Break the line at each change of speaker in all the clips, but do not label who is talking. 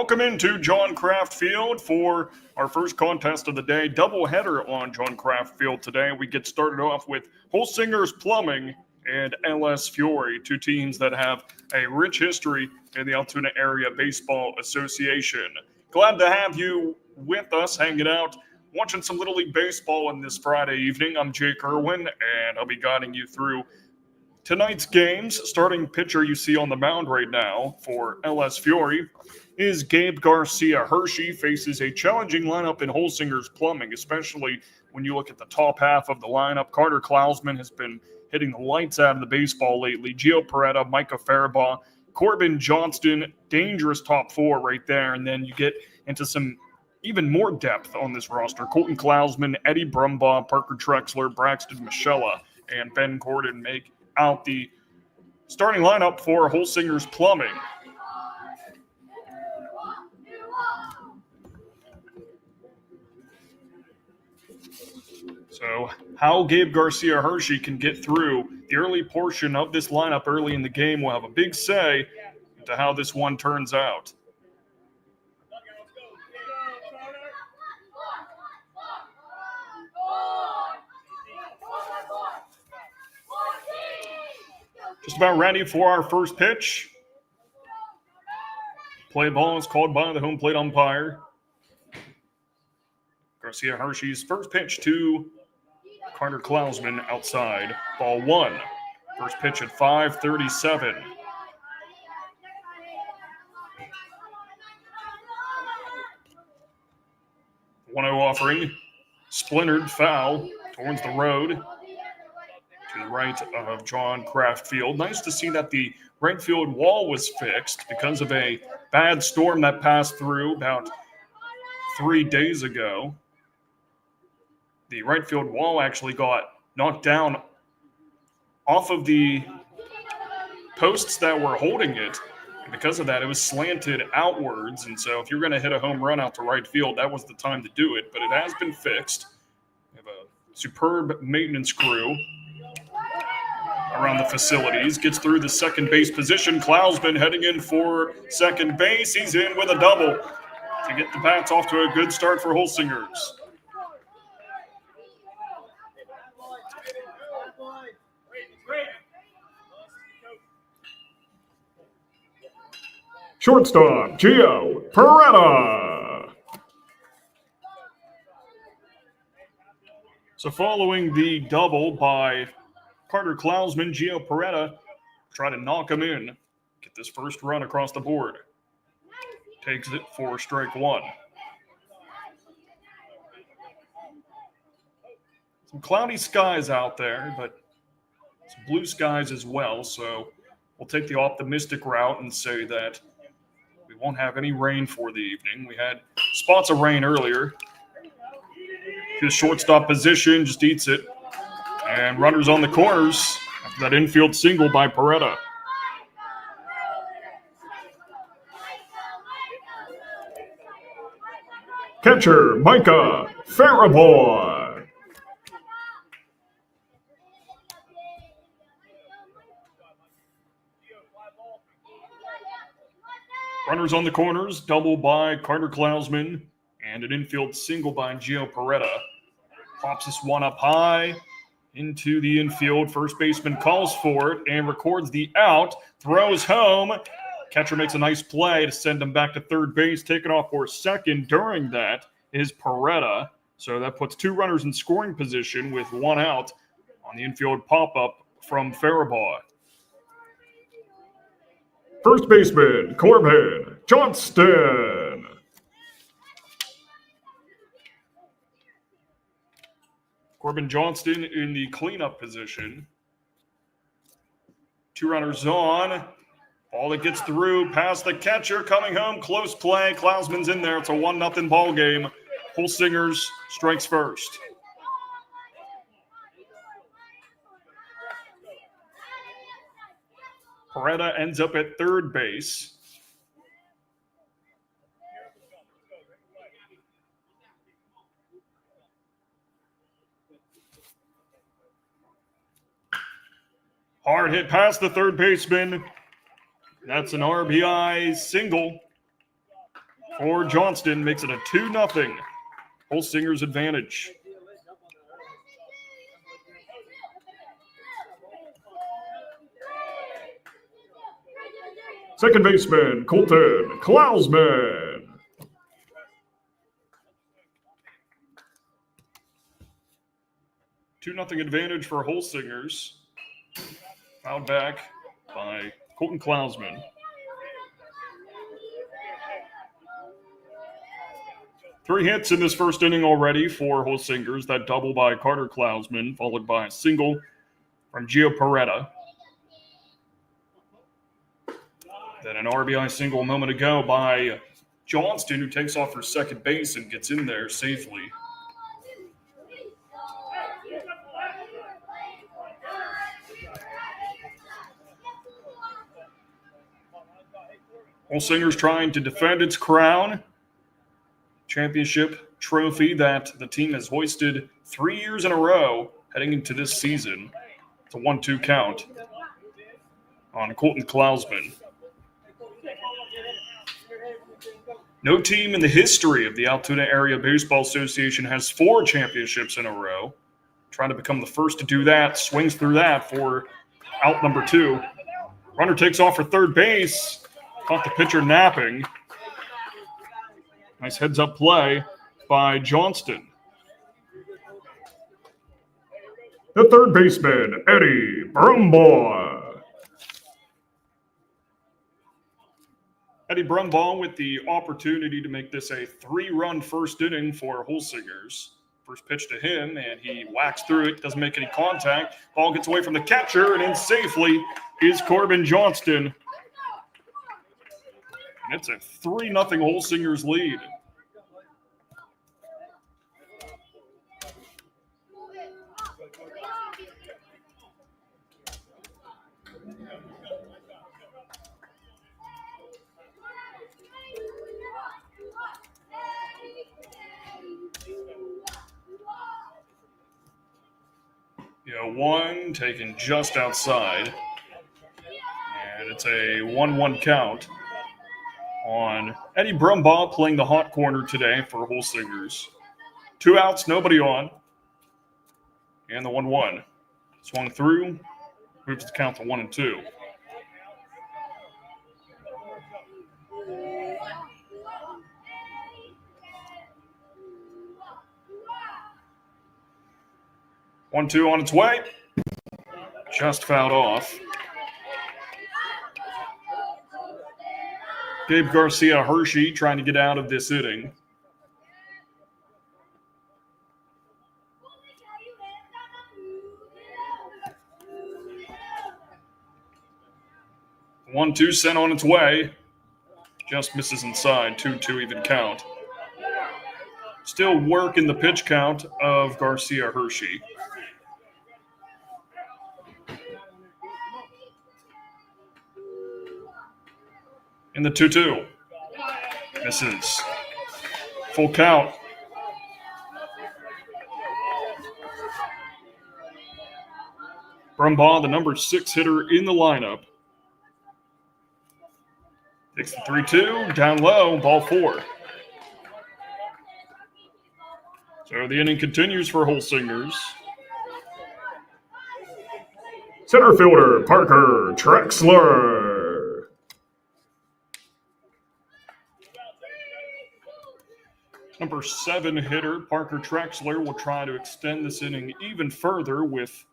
Welcome into John Kraft Field for our first contest of the day. Doubleheader on John Kraft Field today. We get started off with Holsinger's Plumbing and LS Fiore, two teams that have a rich history in the Altoona Area Baseball Association. Glad to have you with us, hanging out, watching some Little League Baseball on this Friday evening. I'm Jake Irwin, and I'll be guiding you through tonight's games. Starting pitcher you see on the mound right now for LS Fiore is Gabe Garcia. Hershey faces a challenging lineup in Holsinger's Plumbing, especially when you look at the top half of the lineup. Carter Klausman has been hitting the lights out of the baseball lately. Gio Peretta, Micah Faribaugh, Corbin Johnston, dangerous top four right there. And then you get into some even more depth on this roster. Colton Klausman, Eddie Brumbaugh, Parker Trexler, Braxton Michella, and Ben Gordon make out the starting lineup for Holsinger's Plumbing. So how Gabe Garcia Hershey can get through the early portion of this lineup early in the game will have a big say into how this one turns out. Just about ready for our first pitch. Play ball is called by the home plate umpire. Garcia Hershey's first pitch to Carter Klausman outside. Ball one. First pitch at 5:37. 1-0 offering. Splintered foul towards the road to the right of John Kraft Field. Nice to see that the right field wall was fixed because of a bad storm that passed through about 3 days ago. The right field wall actually got knocked down off of the posts that were holding it. And because of that, it was slanted outwards. And so if you're going to hit a home run out to right field, that was the time to do it. But it has been fixed. We have a superb maintenance crew around the facilities. Gets through the second base position. Klausman heading in for second base. He's in with a double to get the bats off to a good start for Holsingers. Shortstop, Gio Peretta. So following the double by Carter Klausman, Gio Peretta try to knock him in, get this first run across the board. Takes it for strike one. Some cloudy skies out there, but some blue skies as well, so we'll take the optimistic route and say that we won't have any rain for the evening. We had spots of rain earlier. His shortstop position just eats it. And runners on the corners after that infield single by Peretta. Catcher, Micah Faribaugh. Runners on the corners, double by Carter Klausman, and an infield single by Gio Peretta. Pops this one up high into the infield. First baseman calls for it and records the out, throws home. Catcher makes a nice play to send him back to third base. Taken off for second during that is Peretta. So that puts two runners in scoring position with one out on the infield pop-up from Faribaugh. First baseman, Corbin Johnston. Corbin Johnston in the cleanup position. Two runners on. Ball that gets through past the catcher, coming home, close play. Klausman's in there. It's a 1-0 ball game. Holsingers strikes first. Peretta ends up at third base. Hard hit past the third baseman. That's an RBI single. for Johnston makes it a 2-0 Holsinger's advantage. Second baseman, Colton Klausman. Two nothing advantage for Holsingers. Fouled back by Colton Klausman. Three hits in this first inning already for Holsingers. That double by Carter Klausman, followed by a single from Gio Peretta. Then an RBI single a moment ago by Johnston, who takes off for second base and gets in there safely. Holsinger's trying to defend its crown. Championship trophy that the team has hoisted 3 years in a row heading into this season. It's a 1-2 count on Colton Klausman. No team in the history of the Altoona Area Baseball Association has 4 championships in a row. Trying to become the first to do that. Swings through that for out number 2. Runner takes off for third base. Caught the pitcher napping. Nice heads-up play by Johnston. The third baseman, Eddie Brumbaugh. Eddie Brumbaugh with the opportunity to make this a 3-run first inning for Holsingers. First pitch to him, and he whacks through it, doesn't make any contact. Ball gets away from the catcher, and in safely is Corbin Johnston. And it's a 3-0 Holsingers lead. One taken just outside. And it's a 1-1 count on Eddie Brumbaugh playing the hot corner today for Holsingers. 2 outs, nobody on. And the 1-1. Swung through, moves the count to 1-2. One, two on its way. Just fouled off. Gabe Garcia Hershey trying to get out of this inning. One-two sent on its way. Just misses inside. 2-2 even count. Still working the pitch count of Garcia Hershey. In the 2-2. Misses. Full count. Brumbaugh, the number 6 hitter in the lineup. Takes the 3-2. Down low. Ball 4. So the inning continues for Holsingers. Center fielder, Parker Trexler. Number 7 hitter, Parker Trexler, will try to extend this inning even further with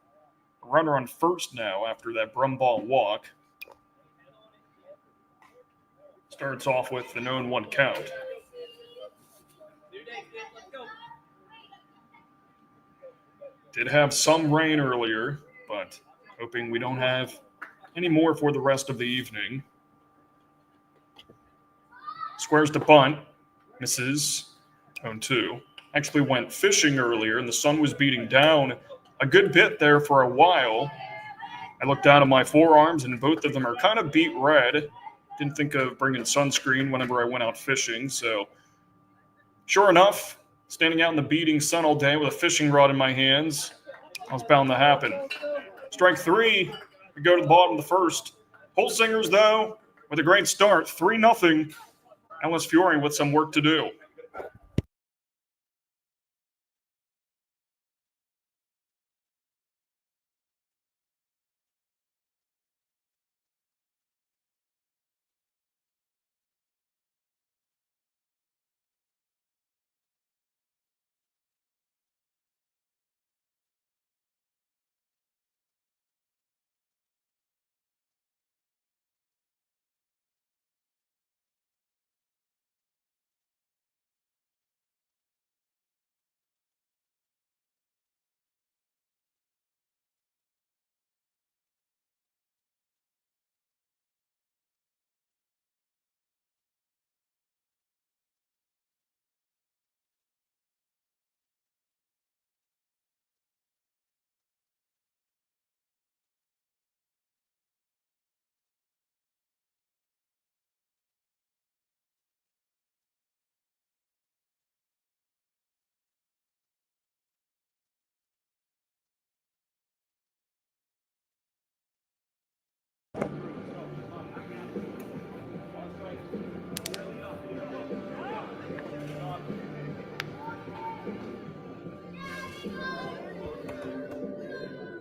a runner on first now after that Brumbaugh walk. Starts off with the known 1 count. Did have some rain earlier, but hoping we don't have any more for the rest of the evening. Squares to bunt. Misses. 0-2. Actually went fishing earlier, and the sun was beating down a good bit there for a while. I looked down at my forearms, and both of them are kind of beet red. Didn't think of bringing sunscreen whenever I went out fishing, so sure enough, standing out in the beating sun all day with a fishing rod in my hands, I was bound to happen. Strike 3, we go to the bottom of the first. Holsingers, though, with a great start, 3-0. LS Fiore with some work to do.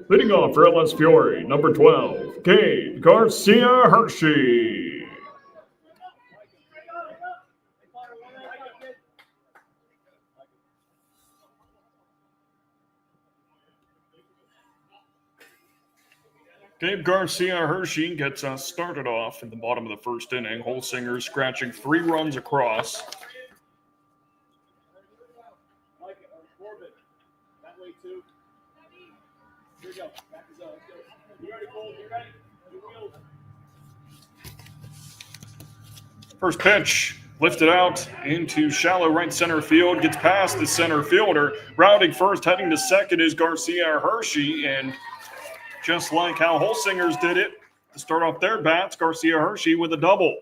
Leading off for LS Fiore, number 12, Gabe Garcia Hershey. Gabe Garcia Hershey gets us started off in the bottom of the first inning. Holsinger scratching 3 runs across. First pitch lifted out into shallow right center field, gets past the center fielder. Rounding first, heading to second is Garcia Hershey, and just like how Holsinger's did it to start off their bats, Garcia Hershey with a double.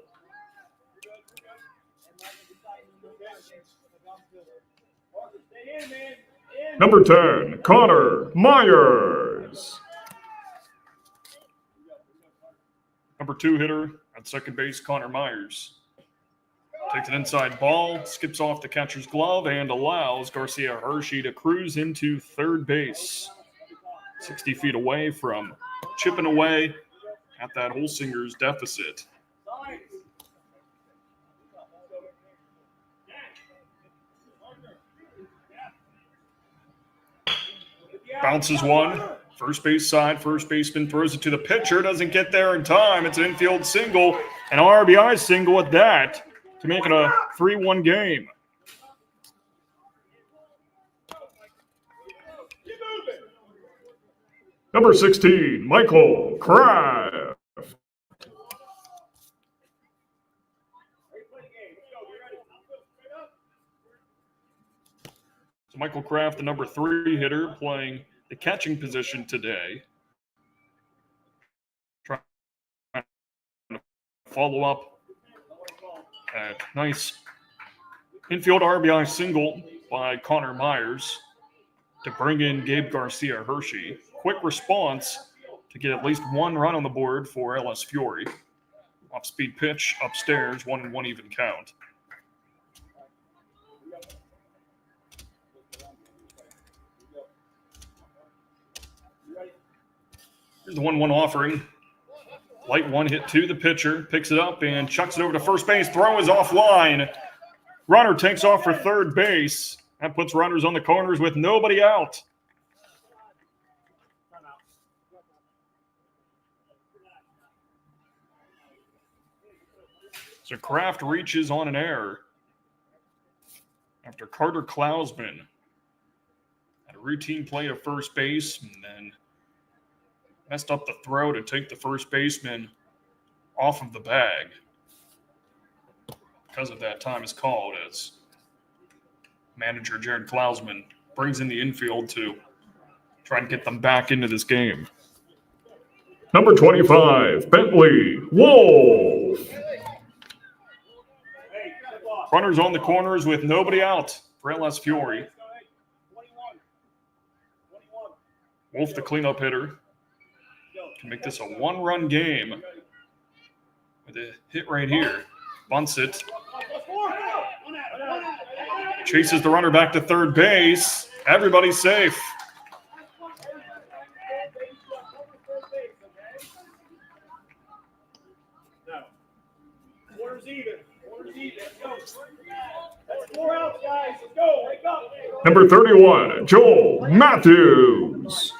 Number 10, Connor Myers. Number 2 hitter at second base, Connor Myers. Takes an inside ball, skips off the catcher's glove, and allows Garcia Hershey to cruise into third base. 60 feet away from chipping away at that Holsinger's deficit. Bounces one. First base side, first baseman throws it to the pitcher, doesn't get there in time. It's an infield single, an RBI single at that to make it a 3-1 game. Number 16, Michael Kraft. So Michael Kraft, the number 3 hitter, playing the catching position today. Trying to follow up a nice infield RBI single by Connor Myers to bring in Gabe Garcia Hershey. Quick response to get at least 1 run on the board for LS Fiore. Off-speed pitch upstairs, 1-1 even count. Here's the 1-1 offering. Light one hit to the pitcher, picks it up and chucks it over to first base. Throw is offline. Runner takes off for third base. That puts runners on the corners with nobody out. So Kraft reaches on an error after Carter Klausman had a routine play to first base and then messed up the throw to take the first baseman off of the bag. Because of that, time is called as manager Jared Klausman brings in the infield to try and get them back into this game. Number 25, Bentley Wolf. Runners on the corners with nobody out for LS Fiore. Wolf, the cleanup hitter, can make this a 1-run game with a hit right here. Bunts it. chases the runner back to third base. Everybody's safe. Number 31, Joel Matthews.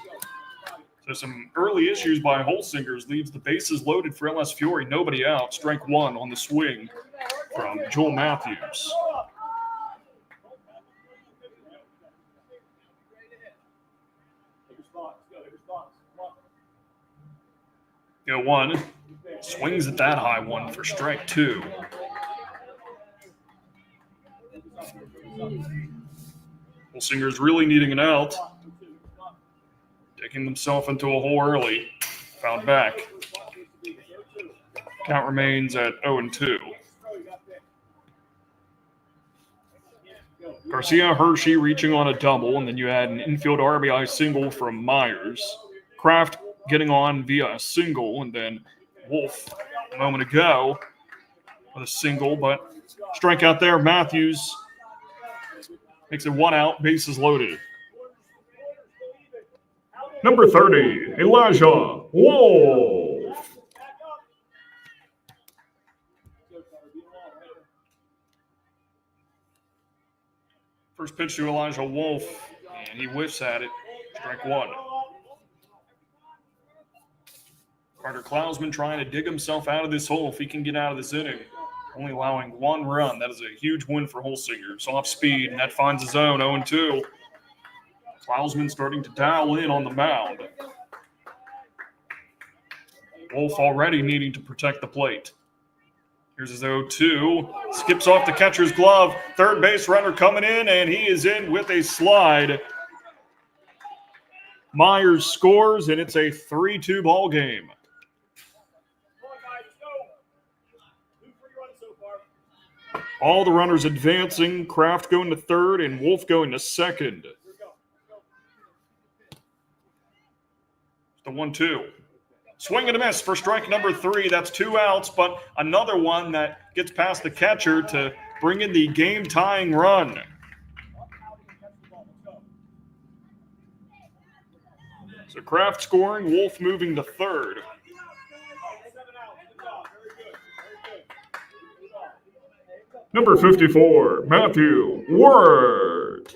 So some early issues by Holsingers leaves the bases loaded for LS Fiore. Nobody out. Strike one on the swing from Joel Matthews. Go one. Swings at that high one for strike two. Holsinger's really needing an out. Taking himself into a hole early. Found back. Count remains at 0-2. Garcia Hershey reaching on a double, and then you had an infield RBI single from Myers. Kraft getting on via a single, and then Wolf a moment ago with a single, but strikeout there. Matthews makes it one out, bases loaded. Number 30, Elijah Wolf. First pitch to Elijah Wolf, and he whiffs at it. Strike one. Carter Klausman trying to dig himself out of this hole if he can get out of this inning. Only allowing one run. That is a huge win for Holsinger. Off speed, and that finds his own 0-2. Klausman starting to dial in on the mound. Wolf already needing to protect the plate. Here's his 0-2. Skips off the catcher's glove. Third base runner coming in, and he is in with a slide. Myers scores, and it's a 3-2 ball game. All the runners advancing. Kraft going to third, and Wolf going to second. The 1-2. Swing and a miss for strike number 3. That's 2 outs, but another one that gets past the catcher to bring in the game-tying run. So Kraft scoring, Wolf moving to third. Number 54, Matthew Wirt.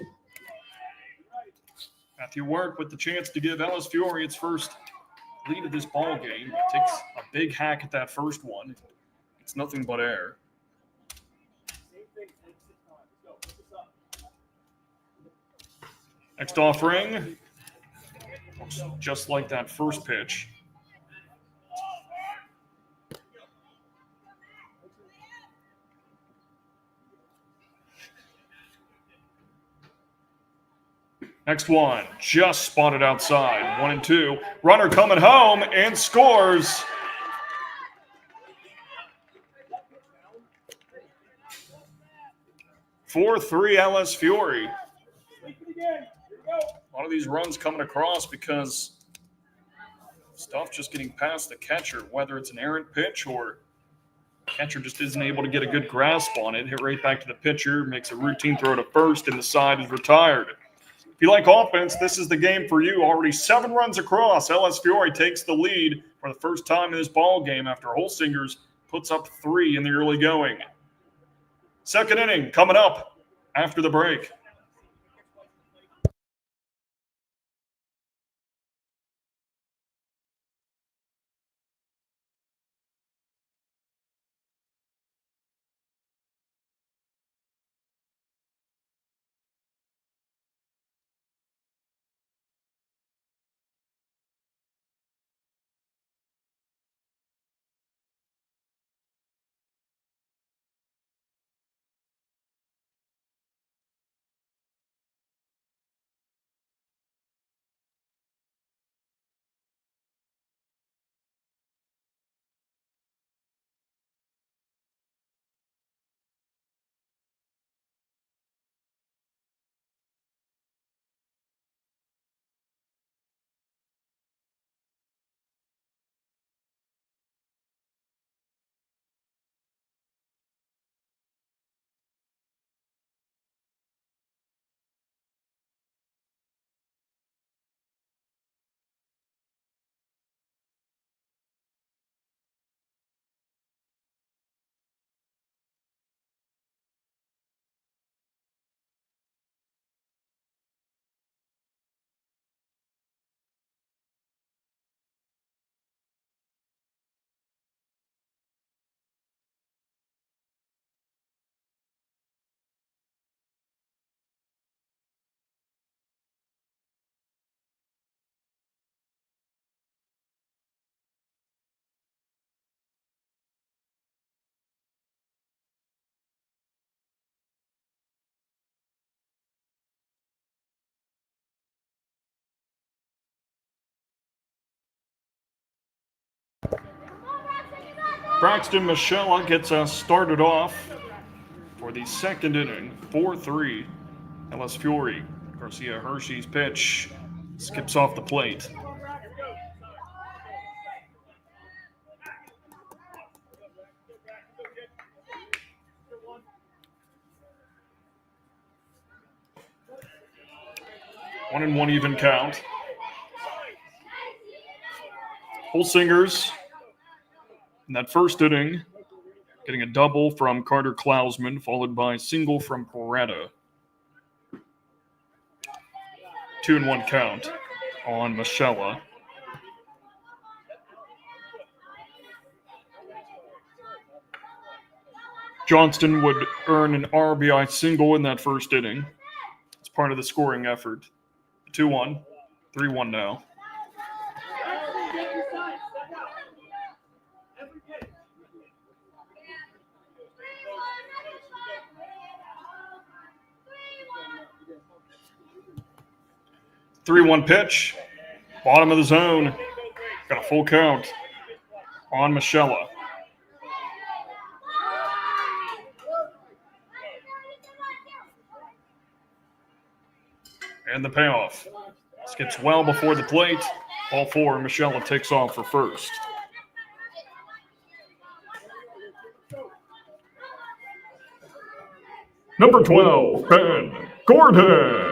Matthew Wirt with the chance to give LS Fiore its first lead of this ball game. Takes a big hack at that first one. It's nothing but air. Next offering. Looks just like that first pitch. Next one, just spotted outside. 1-2. Runner coming home and scores. Four 3 LS Fiore. A lot of these runs coming across because stuff just getting past the catcher, whether it's an errant pitch or catcher just isn't able to get a good grasp on it. Hit right back to the pitcher, makes a routine throw to first, and the side is retired. If you like offense, this is the game for you. Already 7 runs across. LS Fiore takes the lead for the first time in this ball game after Holsingers puts up 3 in the early going. Second inning coming up after the break. Braxton Michella gets us started off for the second inning, 4-3. LS Fiore. Garcia Hershey's pitch skips off the plate. One and one even count. Holsingers in that first inning, getting a double from Carter Klausman, followed by a single from Paretta. 2-1 count on Michella. Johnston would earn an RBI single in that first inning. It's part of the scoring effort. 2-1, 3-1 now. Three-one pitch, bottom of the zone. Got a full count on Michella. And the payoff. Skips well before the plate. Ball four, Michella takes off for first. Number 12, Ben Gordon.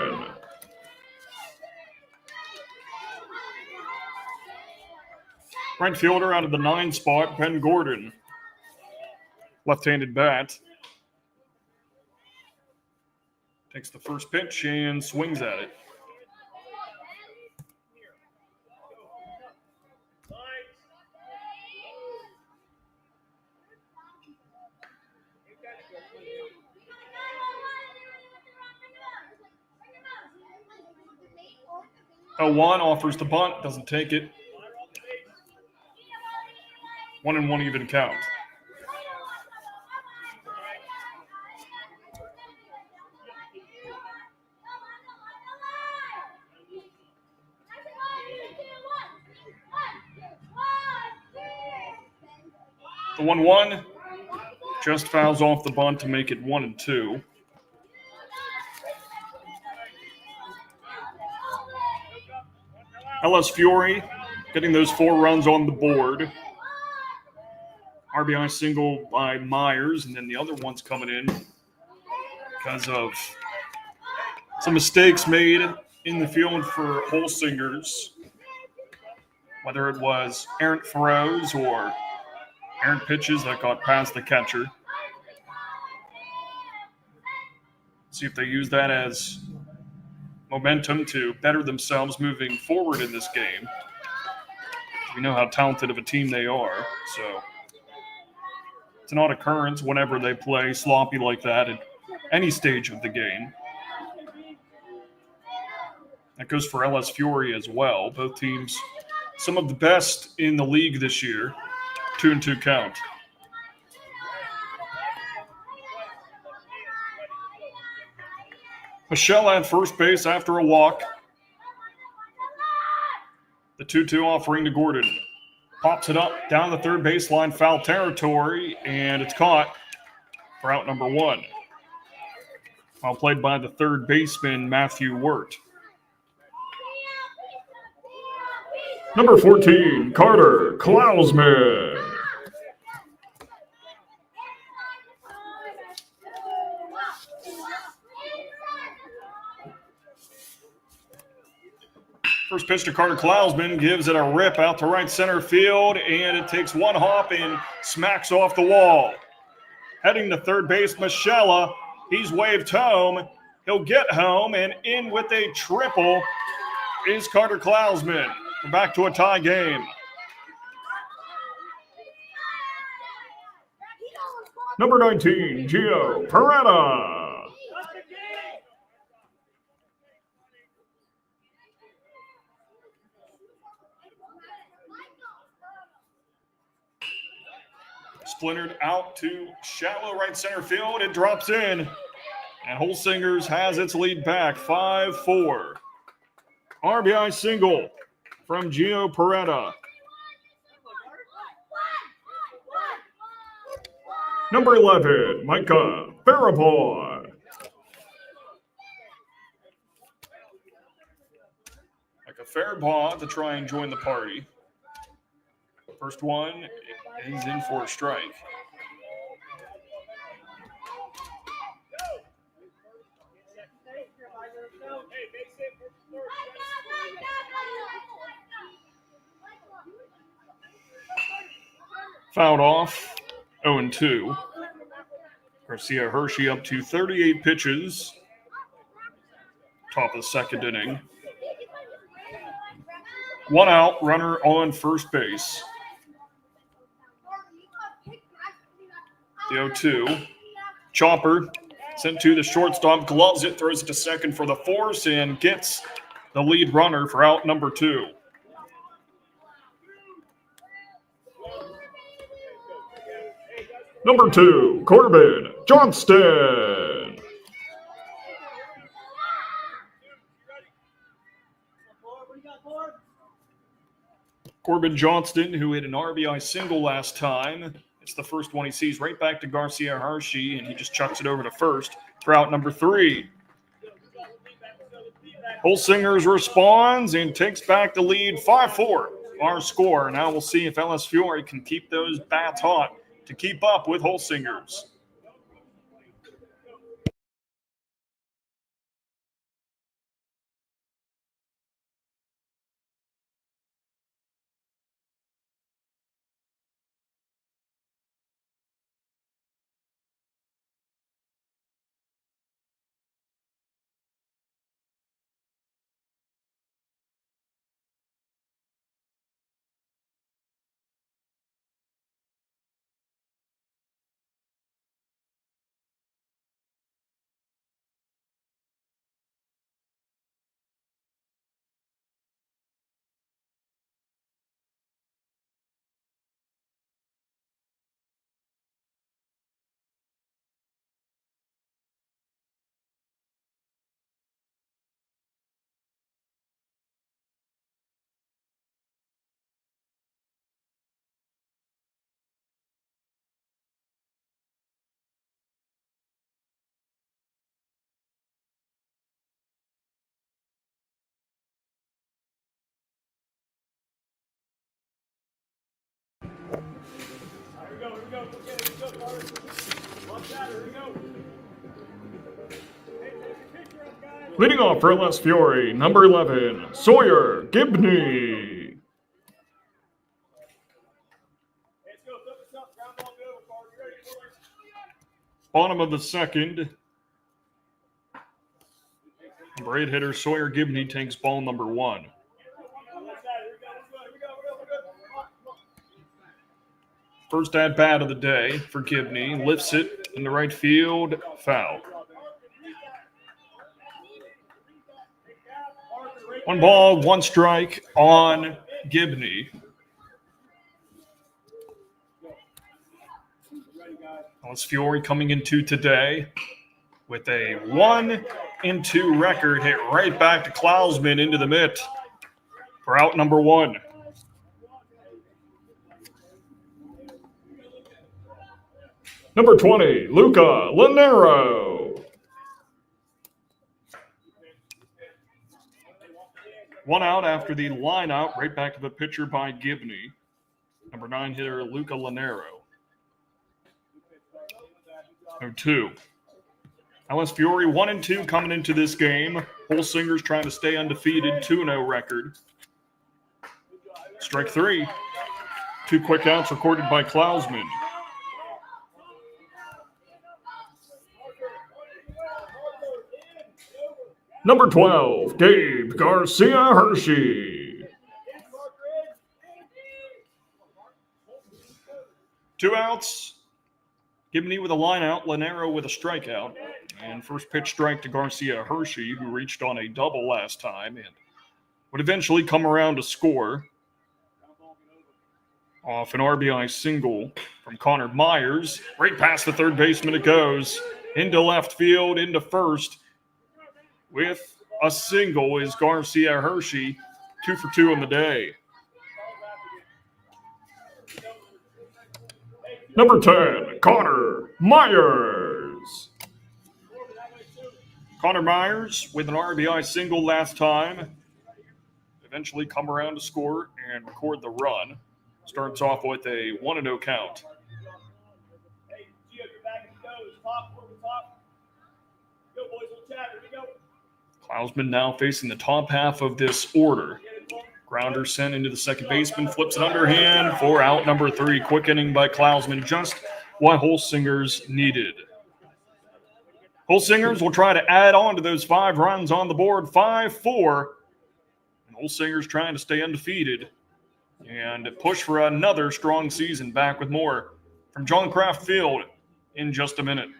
Right fielder out of the 9 spot, Ben Gordon. Left-handed bat. Takes the first pitch and swings at it. Oh, 1 offers the bunt, doesn't take it. 1 and 1 even count. The 1-1 just fouls off the bunt to make it 1 and 2. LS Fiore getting those 4 runs on the board. RBI single by Myers, and then the other one's coming in because of some mistakes made in the field for Holsingers, whether it was errant throws or errant pitches that got past the catcher. See if they use that as momentum to better themselves moving forward in this game. We know how talented of a team they are, so it's an odd occurrence whenever they play sloppy like that at any stage of the game. That goes for LS Fiore as well. Both teams, some of the best in the league this year. 2 and 2 count. Michelle at first base after a walk. The 2-2 offering to Gordon. Pops it up down the third baseline, foul territory, and it's caught for out number 1. Well played by the third baseman, Matthew Wirt. Number 14, Carter Klausman. First pitch to Carter Klausman, gives it a rip out to right center field, and it takes one hop and smacks off the wall. Heading to third base, Michella. He's waved home. He'll get home, and in with a triple is Carter Klausman. We're back to a tie game. Number 19, Gio Paretta. Splintered out to shallow right center field. It drops in. And Holsingers has its lead back, 5-4. RBI single from Gio Paretta. Number 11, Micah Faribault. Micah Faribault to try and join the party. First one is in for a strike. Fouled off, 0-2. Garcia Hershey up to 38 pitches. Top of the second inning. One out, runner on first base. The 0-2. Chopper sent to the shortstop, gloves it, throws it to second for the force, and gets the lead runner for out number 2. Number 2, Corbin Johnston. Corbin Johnston, who hit an RBI single last time. It's the first one he sees, right back to Garcia Hershey, and he just chucks it over to first for out number 3. Holsinger responds and takes back the lead, 5-4. Our score. Now we'll see if LS Fiore can keep those bats hot to keep up with Holsinger's. Leading off for LS Fiore, number 11, Sawyer Gibney. Bottom of the second. Number 8 hitter Sawyer Gibney takes ball number 1. First at bat of the day for Gibney. Lifts it in the right field. Foul. 1 ball, 1 strike on Gibney. LS Fiore coming into today with a 1-2 record, hit right back to Klausman into the mitt for out number 1. Number 20, Luca Lanero. 1 out after the line out, right back to the pitcher by Gibney. Number 9 hitter Luca Lanero. 0-2. LS Fiore 1-2 coming into this game. Holsinger's trying to stay undefeated, 2-0 record. Strike 3. 2 quick outs recorded by Klausman. Number 12, Gabe Garcia Hershey. 2 outs. Gibney with a line out, Lanero with a strikeout. And first pitch strike to Garcia Hershey, who reached on a double last time and would eventually come around to score off an RBI single from Connor Myers. Right past the third baseman it goes. Into left field, into first. With a single is Garcia Hershey, 2 for 2 on the day. Number 10, Connor Myers. Connor Myers with an RBI single last time. Eventually come around to score and record the run. Starts off with a 1-0 count. Klausman now facing the top half of this order. Grounder sent into the second baseman, flips it underhand for out number 3. Quick inning by Klausman, just what Holsinger's needed. Holsingers will try to add on to those 5 runs on the board, 5-4. And Holsinger's trying to stay undefeated and push for another strong season. Back with more from John Kraft Field in just a minute.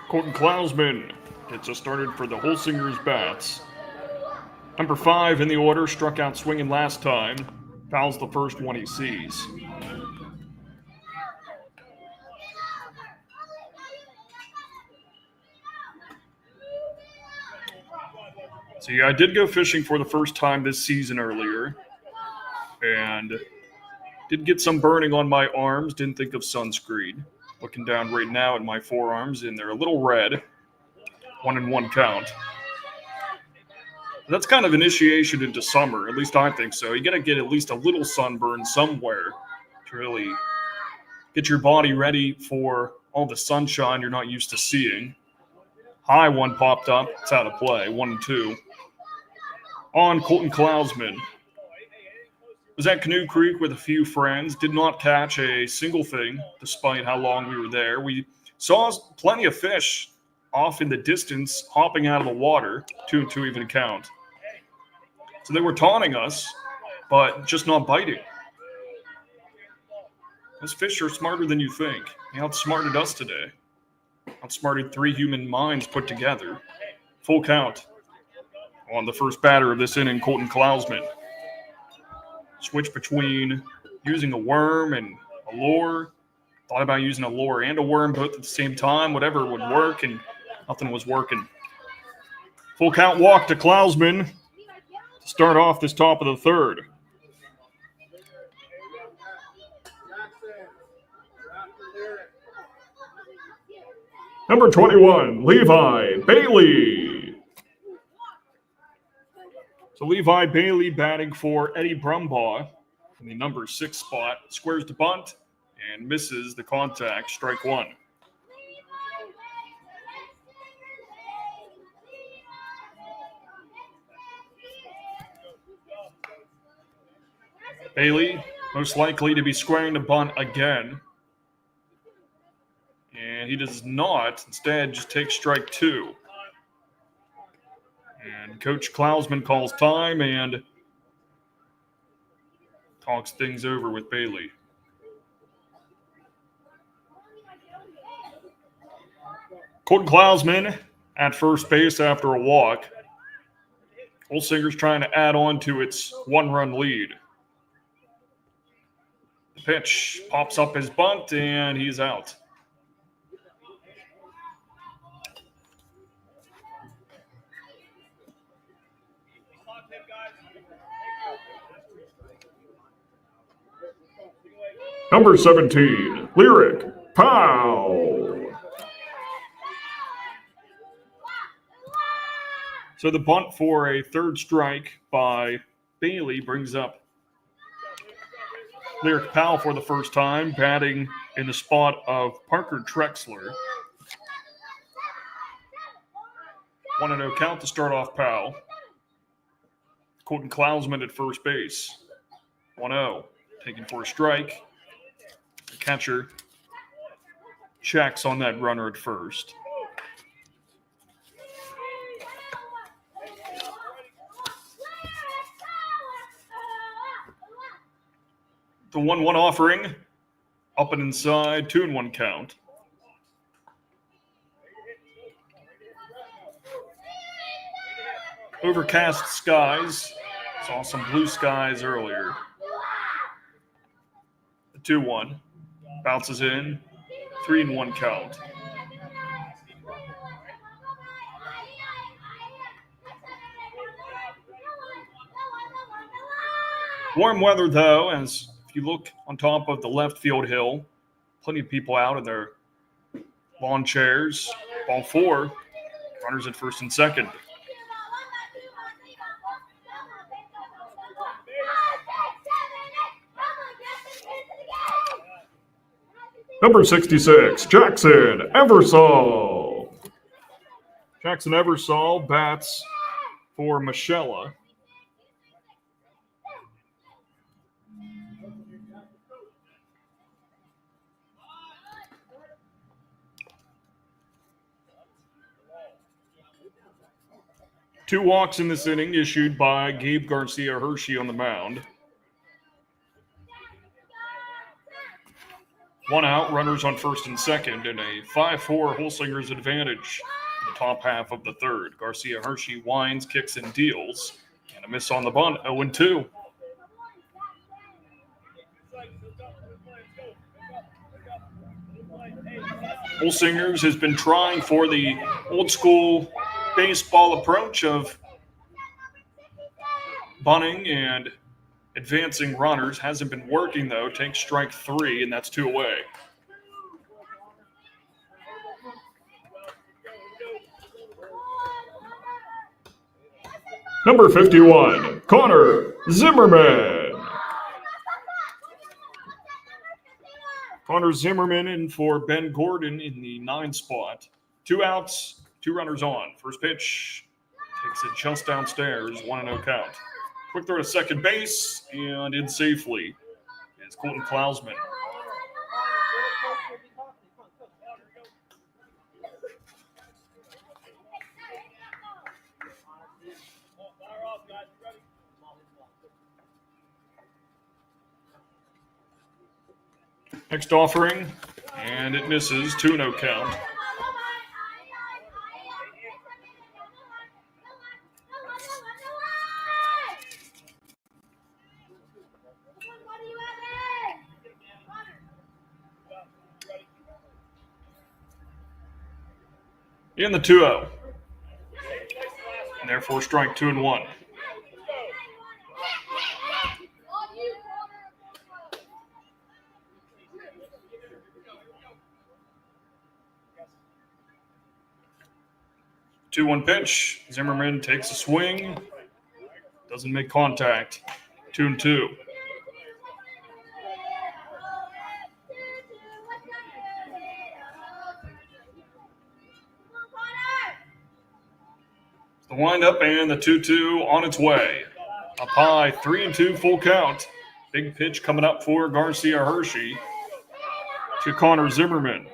Colton Klausman gets us started for the Holsingers bats. Number 5 in the order, struck out swinging last time. Fouls the first one he sees. See, I did go fishing for the first time this season earlier, and did get some burning on my arms. Didn't think of sunscreen. Looking down right now at my forearms, and they're a little red. 1-1 count. That's kind of initiation into summer. At least I think so. You got to get at least a little sunburn somewhere to really get your body ready for all the sunshine you're not used to seeing. High one popped up. It's out of play. 1-2. On Colton Klausman. Was at Canoe Creek with a few friends. Did not catch a single thing despite how long we were there. We saw plenty of fish off in the distance hopping out of the water. 2-2 even count. So they were taunting us, but just not biting. Those fish are smarter than you think. They outsmarted us today. Outsmarted 3 human minds put together. Full count on the first batter of this inning, Colton Klausman. Switch between using a worm and a lure. Thought about using a lure and a worm both at the same time, whatever would work, and nothing was working. Full count walk to Klausman to start off this top of the third. Number 21, Levi Bailey. So Levi Bailey batting for Eddie Brumbaugh in the number 6 spot. Squares to bunt and misses the contact. Strike 1. Bailey most likely to be squaring the bunt again. he does not. Instead, just takes strike 2. And Coach Klausman calls time and talks things over with Bailey. Colton Klausman at first base after a walk. Holsinger's trying to add on to its 1-run lead. The pitch pops up his bunt, and he's out. Number 17, Lyric Powell. So the bunt for a third strike by Bailey brings up Lyric Powell for the first time, batting in the spot of Parker Trexler. 1-0 count to start off Powell. Colton Klausman at first base. 1-0, taken for a strike. The catcher checks on that runner at first. The 1-1 offering, up and inside, 2-1 count. Overcast skies. Saw some blue skies earlier. The 2-1 bounces in, 3-1 count. Warm weather, though, as if you look on top of the left field hill, plenty of people out in their lawn chairs. Ball 4, runners at first and second. Number 66, Jackson Eversole. Jackson Eversole bats for Michelle. Two walks in this inning issued by Gabe Garcia Hershey on the mound. 1 out, runners on first and second, and a 5-4 Holsinger's advantage in the top half of the third. Garcia Hershey winds, kicks, and deals. And a miss on the bunt, 0-2. Holsinger's has been trying for the old school baseball approach of bunting and advancing runners. Hasn't been working, though. Takes strike 3, and that's 2 away. Number 51, Connor Zimmerman. Connor Zimmerman in for Ben Gordon in the 9 spot. 2 outs, 2 runners on. First pitch takes it just downstairs, 1-0 count. Quick throw to second base, and in safely is Colton Klausman. Next offering, and it misses, 2-0 count. In the 2-0. And therefore strike 2-1. Two-one pitch. Zimmerman takes a swing. Doesn't make contact. 2-2. The windup and the 2-2 on its way. Up high, 3-2 full count. Big pitch coming up for Garcia Hershey to Connor Zimmerman.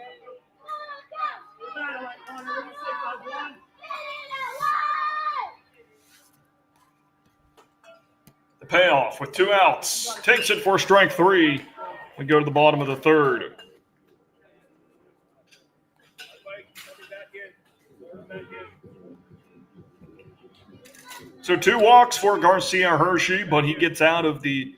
payoff with 2 outs. Takes it for strike 3. We go to the bottom of the third. So 2 walks for Garcia Hershey, but he gets out of the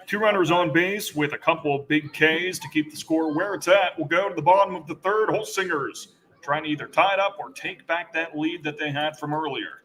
2 runners on base with a couple of big Ks to keep the score where it's at. We'll go to the bottom of the third. Holsingers trying to either tie it up or take back that lead that they had from earlier.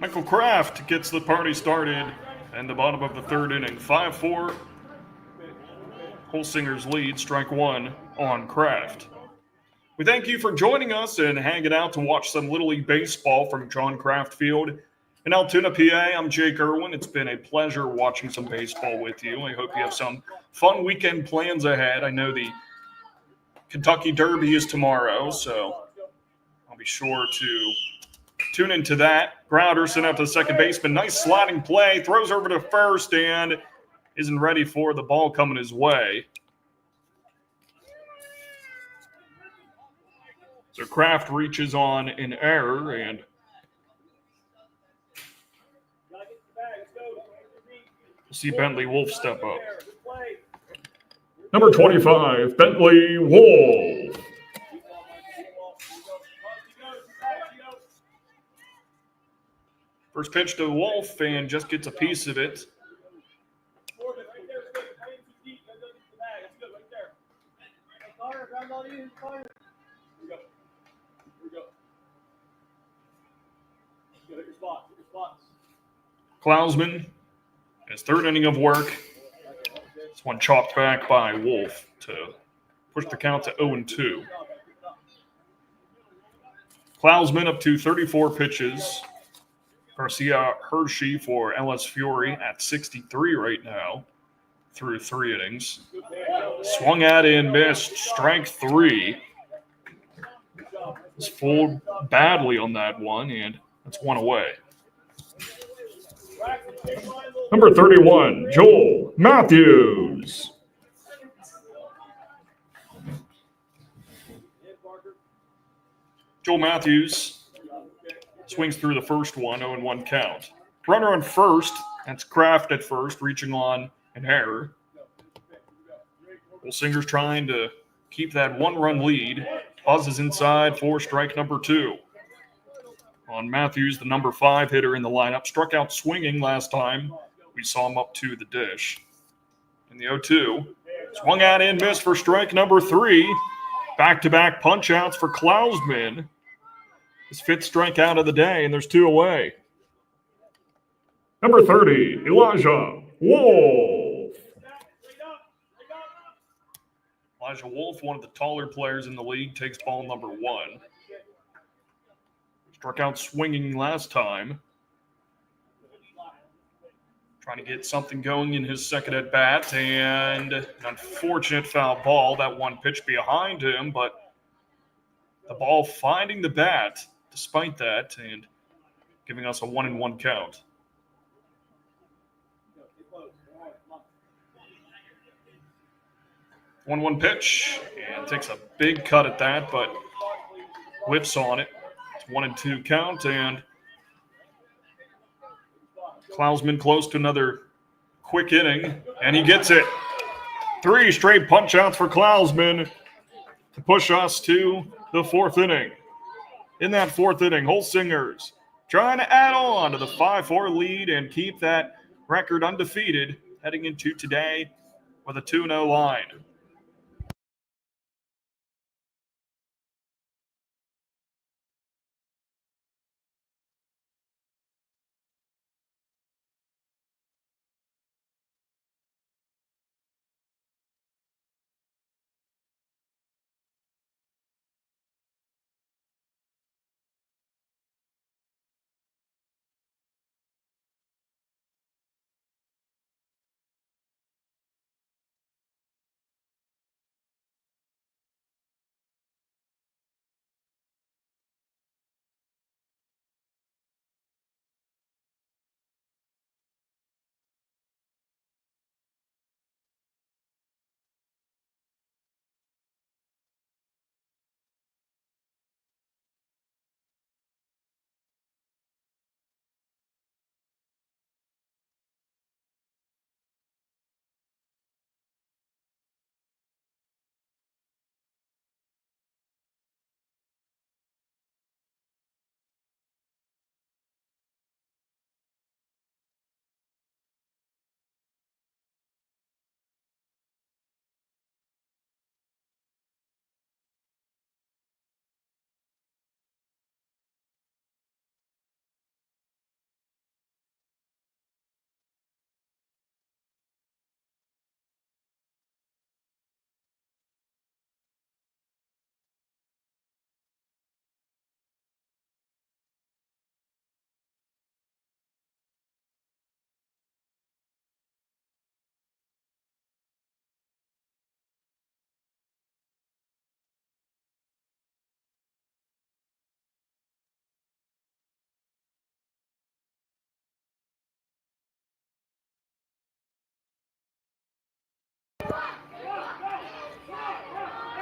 Michael Kraft gets the party started in the bottom of the third inning. 5-4. Holsinger's lead, strike 1 on Kraft. We thank you for joining us and hanging out to watch some Little League Baseball from John Kraft Field in Altoona, PA. I'm Jake Irwin. It's been a pleasure watching some baseball with you. I hope you have some fun weekend plans ahead. I know the Kentucky Derby is tomorrow, so I'll be sure to tune into that. Grounder sent out to the second baseman. Nice sliding play. Throws over to first and isn't ready for the ball coming his way. So Kraft reaches on an error and we'll see Bentley Wolf step up. Number 25, Bentley Wolf. First pitch to Wolf and just gets a piece of it. Klausman, his third inning of work. This one chopped back by Wolf to push the count to 0-2. Klausman up to 34 pitches. Garcia Hershey for LS Fiore at 63 right now through 3 innings. Swung at and missed. Strike 3. Was fooled badly on that one, and that's 1 away. Number 31, Joel Matthews. Joel Matthews swings through the first one, 0-1 count. Runner on first, that's Kraft at first, reaching on an error. Holsinger's trying to keep that 1-run lead. Buzzes inside for strike number 2. On Matthews, the number 5 hitter in the lineup, struck out swinging last time. We saw him up to the dish. In the 0-2, swung at and missed for strike number 3. Back-to-back punch-outs for Klausman. His 5th strikeout of the day, and there's 2 away. Number 30, Elijah Wolf. Elijah Wolf, one of the taller players in the league, takes ball number 1. Struck out swinging last time. Trying to get something going in his second at-bat, and an unfortunate foul ball. That one pitch behind him, but the ball finding the bat despite that and giving us a 1-1 count. 1-1 pitch, and takes a big cut at that, but whiffs on it. It's 1-2 count, and Klausman close to another quick inning, and he gets it. 3 straight punch-outs for Klausman to push us to the 4th inning. In that 4th inning, Holsingers trying to add on to the 5-4 lead and keep that record undefeated heading into today with a 2-0 line.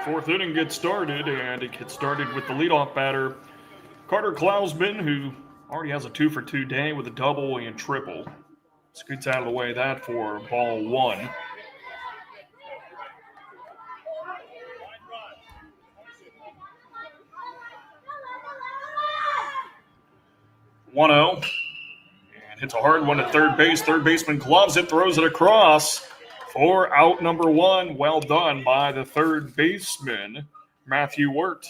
Fourth inning gets started, and it gets started with the leadoff batter, Carter Klausman, who already has a 2-for-2 day with a double and triple. Scoots out of the way that for ball 1. One 0, and hits a hard one at third base. Third baseman gloves it, throws it across for out number 1. Well done by the third baseman, Matthew Wirt.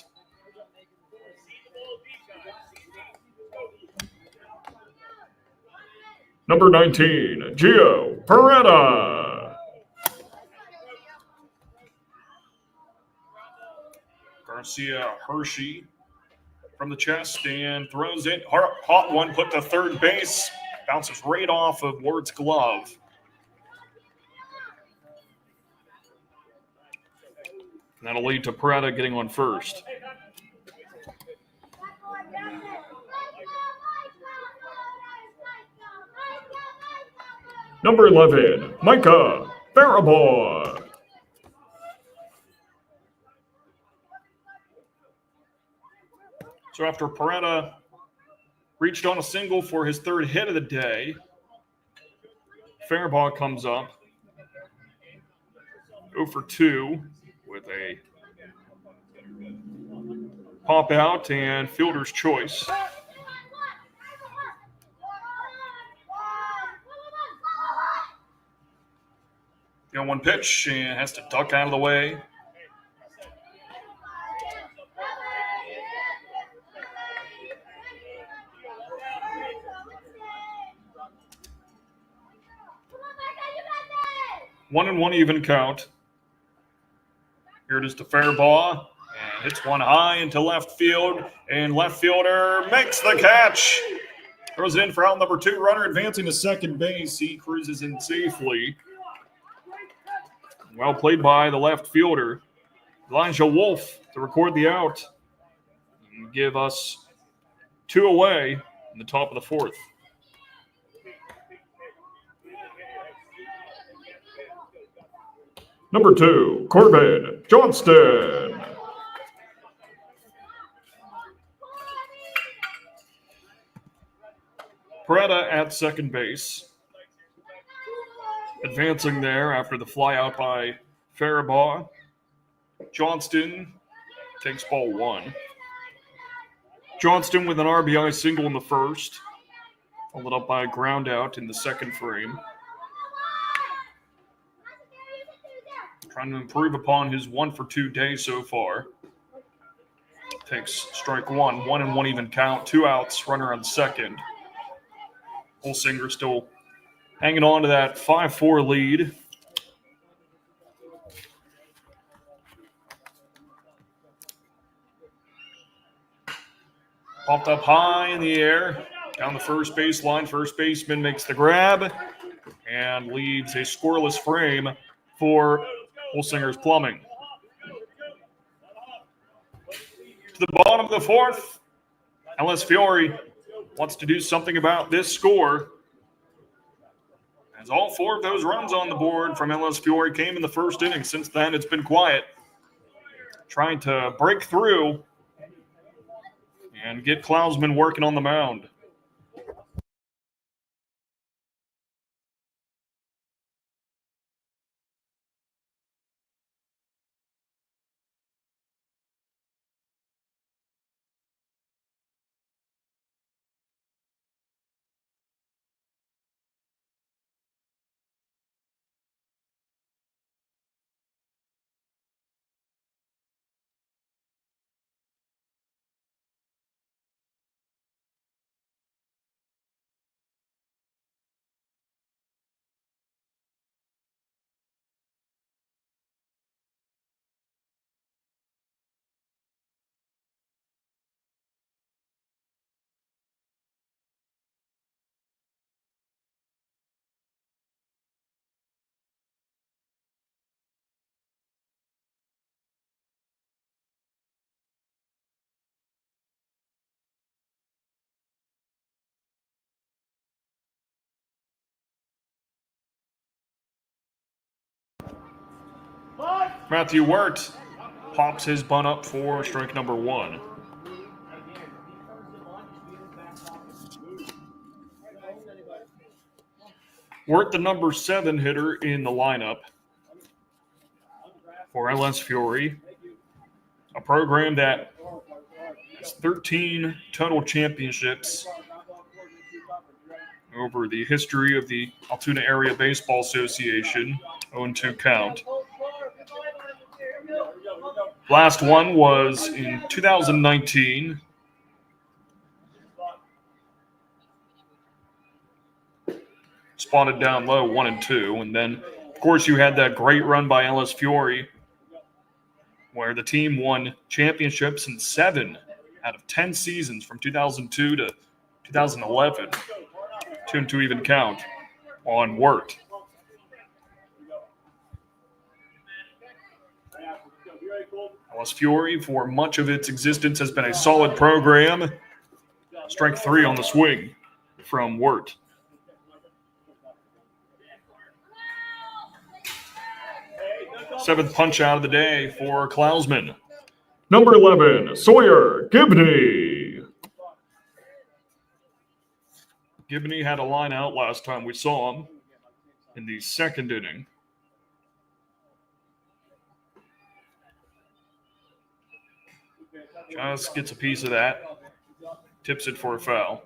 Number 19, Gio Peretta. Garcia Hershey from the chest and throws it. Hot one put to third base. Bounces right off of Ward's glove. And that'll lead to Peretta getting on first. Number 11, Micah Faribault. So after Peretta reached on a single for his 3rd hit of the day, Faribault comes up 0-for-2 with a pop out and fielder's choice. The 1 pitch and has to duck out of the way. One and 1 even count. Here it is to Faribault, and hits one high into left field, and left fielder makes the catch. Throws it in for out number 2. Runner advancing to second base. He cruises in safely. Well played by the left fielder, Elijah Wolf, to record the out and give us 2 away in the top of the 4th. Number 2, Corbin Johnston. Peretta at second base. Advancing there after the flyout by Faribaugh. Johnston takes ball 1. Johnston with an RBI single in the first, followed up by a ground out in the second frame. Trying to improve upon his 1-for-2 day so far. Takes strike 1, 1-1 even count, 2 outs, runner on second. Holsinger still hanging on to that 5-4 lead. Popped up high in the air, down the first baseline. First baseman makes the grab and leaves a scoreless frame for Holsinger's Plumbing. To the bottom of the fourth, LS Fiore wants to do something about this score, as all 4 of those runs on the board from LS Fiore came in the first inning. Since then, it's been quiet. Trying to break through and get Klausman working on the mound. Matthew Wirt pops his bunt up for strike number 1. Wirt, the number 7 hitter in the lineup for LS Fiore, a program that has 13 total championships over the history of the Altoona Area Baseball Association, 0-2 count. Last one was in 2019. Spotted down low, 1-2. And then, of course, you had that great run by LS Fiore, where the team won championships in 7 out of 10 seasons from 2002 to 2011. 2-2 even count on Wirt. LS Fiore, for much of its existence, has been a solid program. Strike 3 on the swing from Wirt. Seventh punch out of the day for Klausman. Number 11, Sawyer Gibney. Gibney had a line out last time we saw him in the second inning. Just gets a piece of that. Tips it for a foul.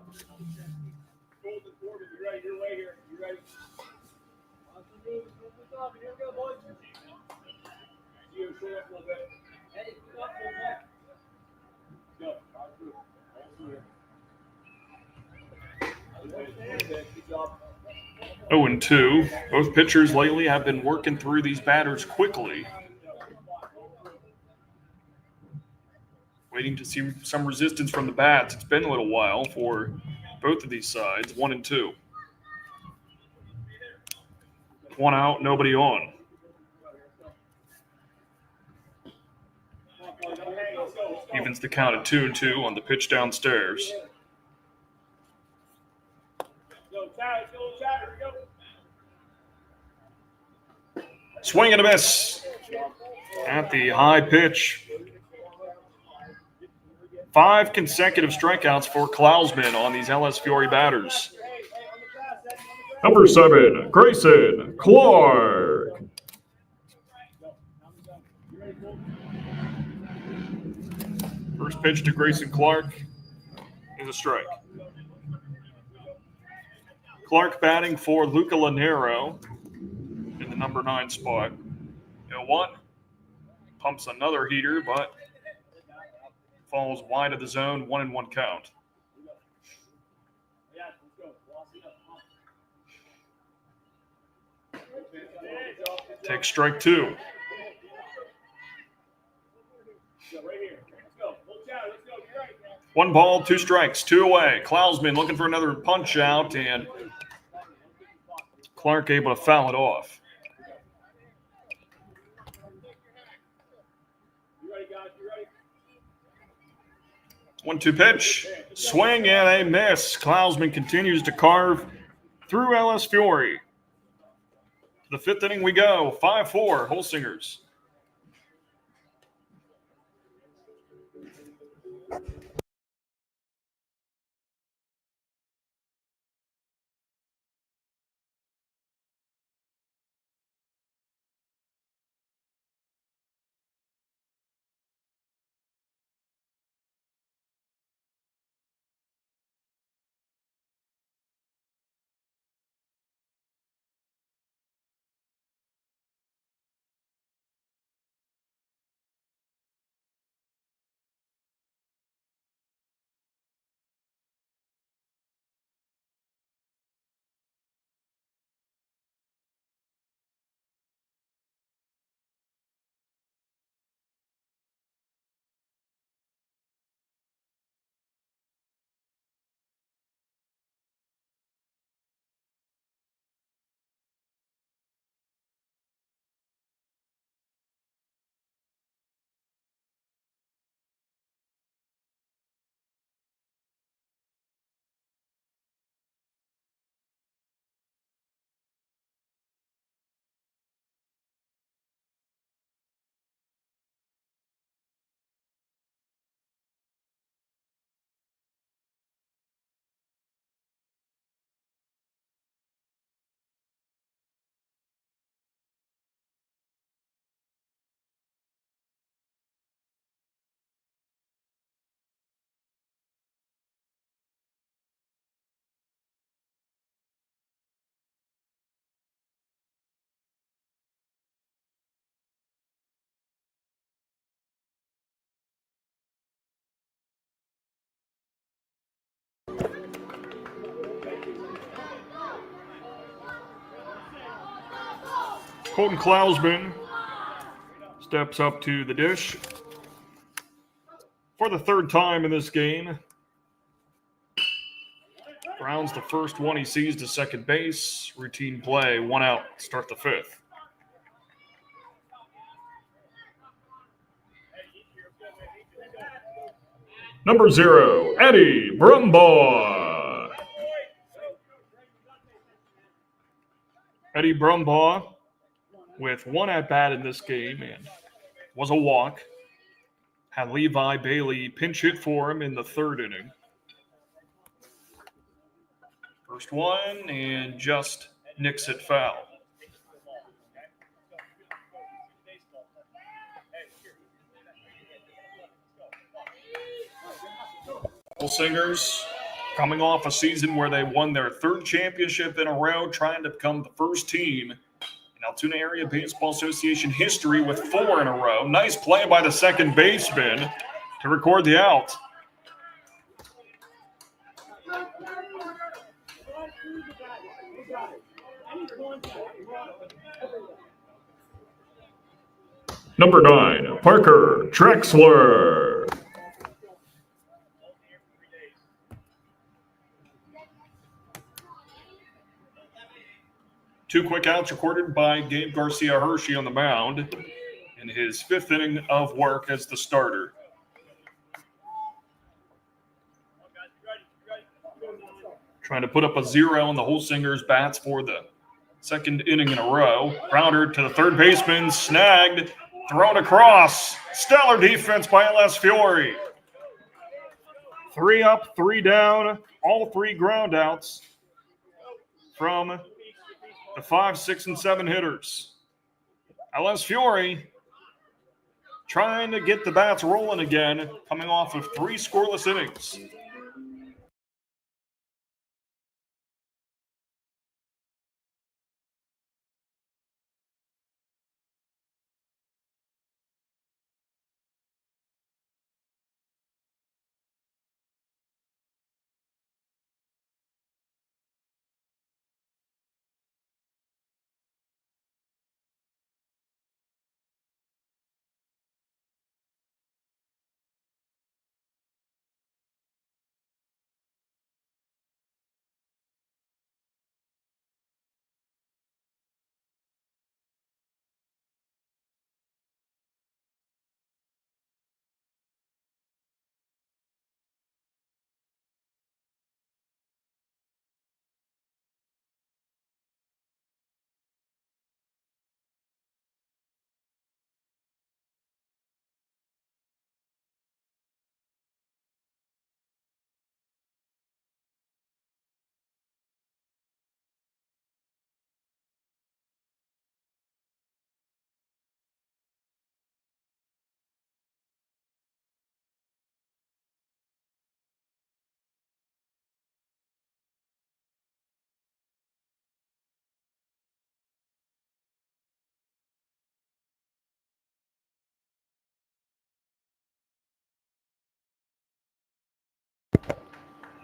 Oh, and 2. Both pitchers lately have been working through these batters quickly. Waiting to see some resistance from the bats. It's been a little while for both of these sides, 1 and 2. 1 out, nobody on. Evens the count at 2-2 on the pitch downstairs. Swing and a miss at the high pitch. 5 consecutive strikeouts for Klausman on these LS Fiore batters.
Number 7, Grayson Clark.
First pitch to Grayson Clark is a strike. Clark batting for Luca Lanero in the number 9 spot. 0-1. Pumps another heater, but falls wide of the zone. 1-1 count. Take strike 2. One ball, 2 strikes, 2 away. Klausman looking for another punch out, and Clark able to foul it off. One-two pitch, swing and a miss. Klausman continues to carve through LS Fiore. To the 5th inning we go, 5-4, Holsingers. Colton Klausman steps up to the dish for the 3rd time in this game. Grounds the first one he sees to second base. Routine play, 1 out, start the 5th.
Number 0, Eddie Brumbaugh.
Eddie Brumbaugh with 1 at-bat in this game and was a walk. Had Levi Bailey pinch hit for him in the 3rd inning. First one and just nicks it foul. Holsingers coming off a season where they won their 3rd championship in a row, trying to become the first team in Altoona Area Baseball Association history with 4 in a row. Nice play by the second baseman to record the out.
Number 9, Parker Drexler.
Two quick outs recorded by Gabe Garcia Hershey on the mound in his 5th inning of work as the starter. Trying to put up a 0 on the Holsingers bats for the second inning in a row. Grounder to the third baseman, snagged, thrown across. Stellar defense by LS Fiore. 3 up, 3 down, all 3 ground outs from the 5, 6, and 7 hitters. LS Fiore trying to get the bats rolling again, coming off of 3 scoreless innings.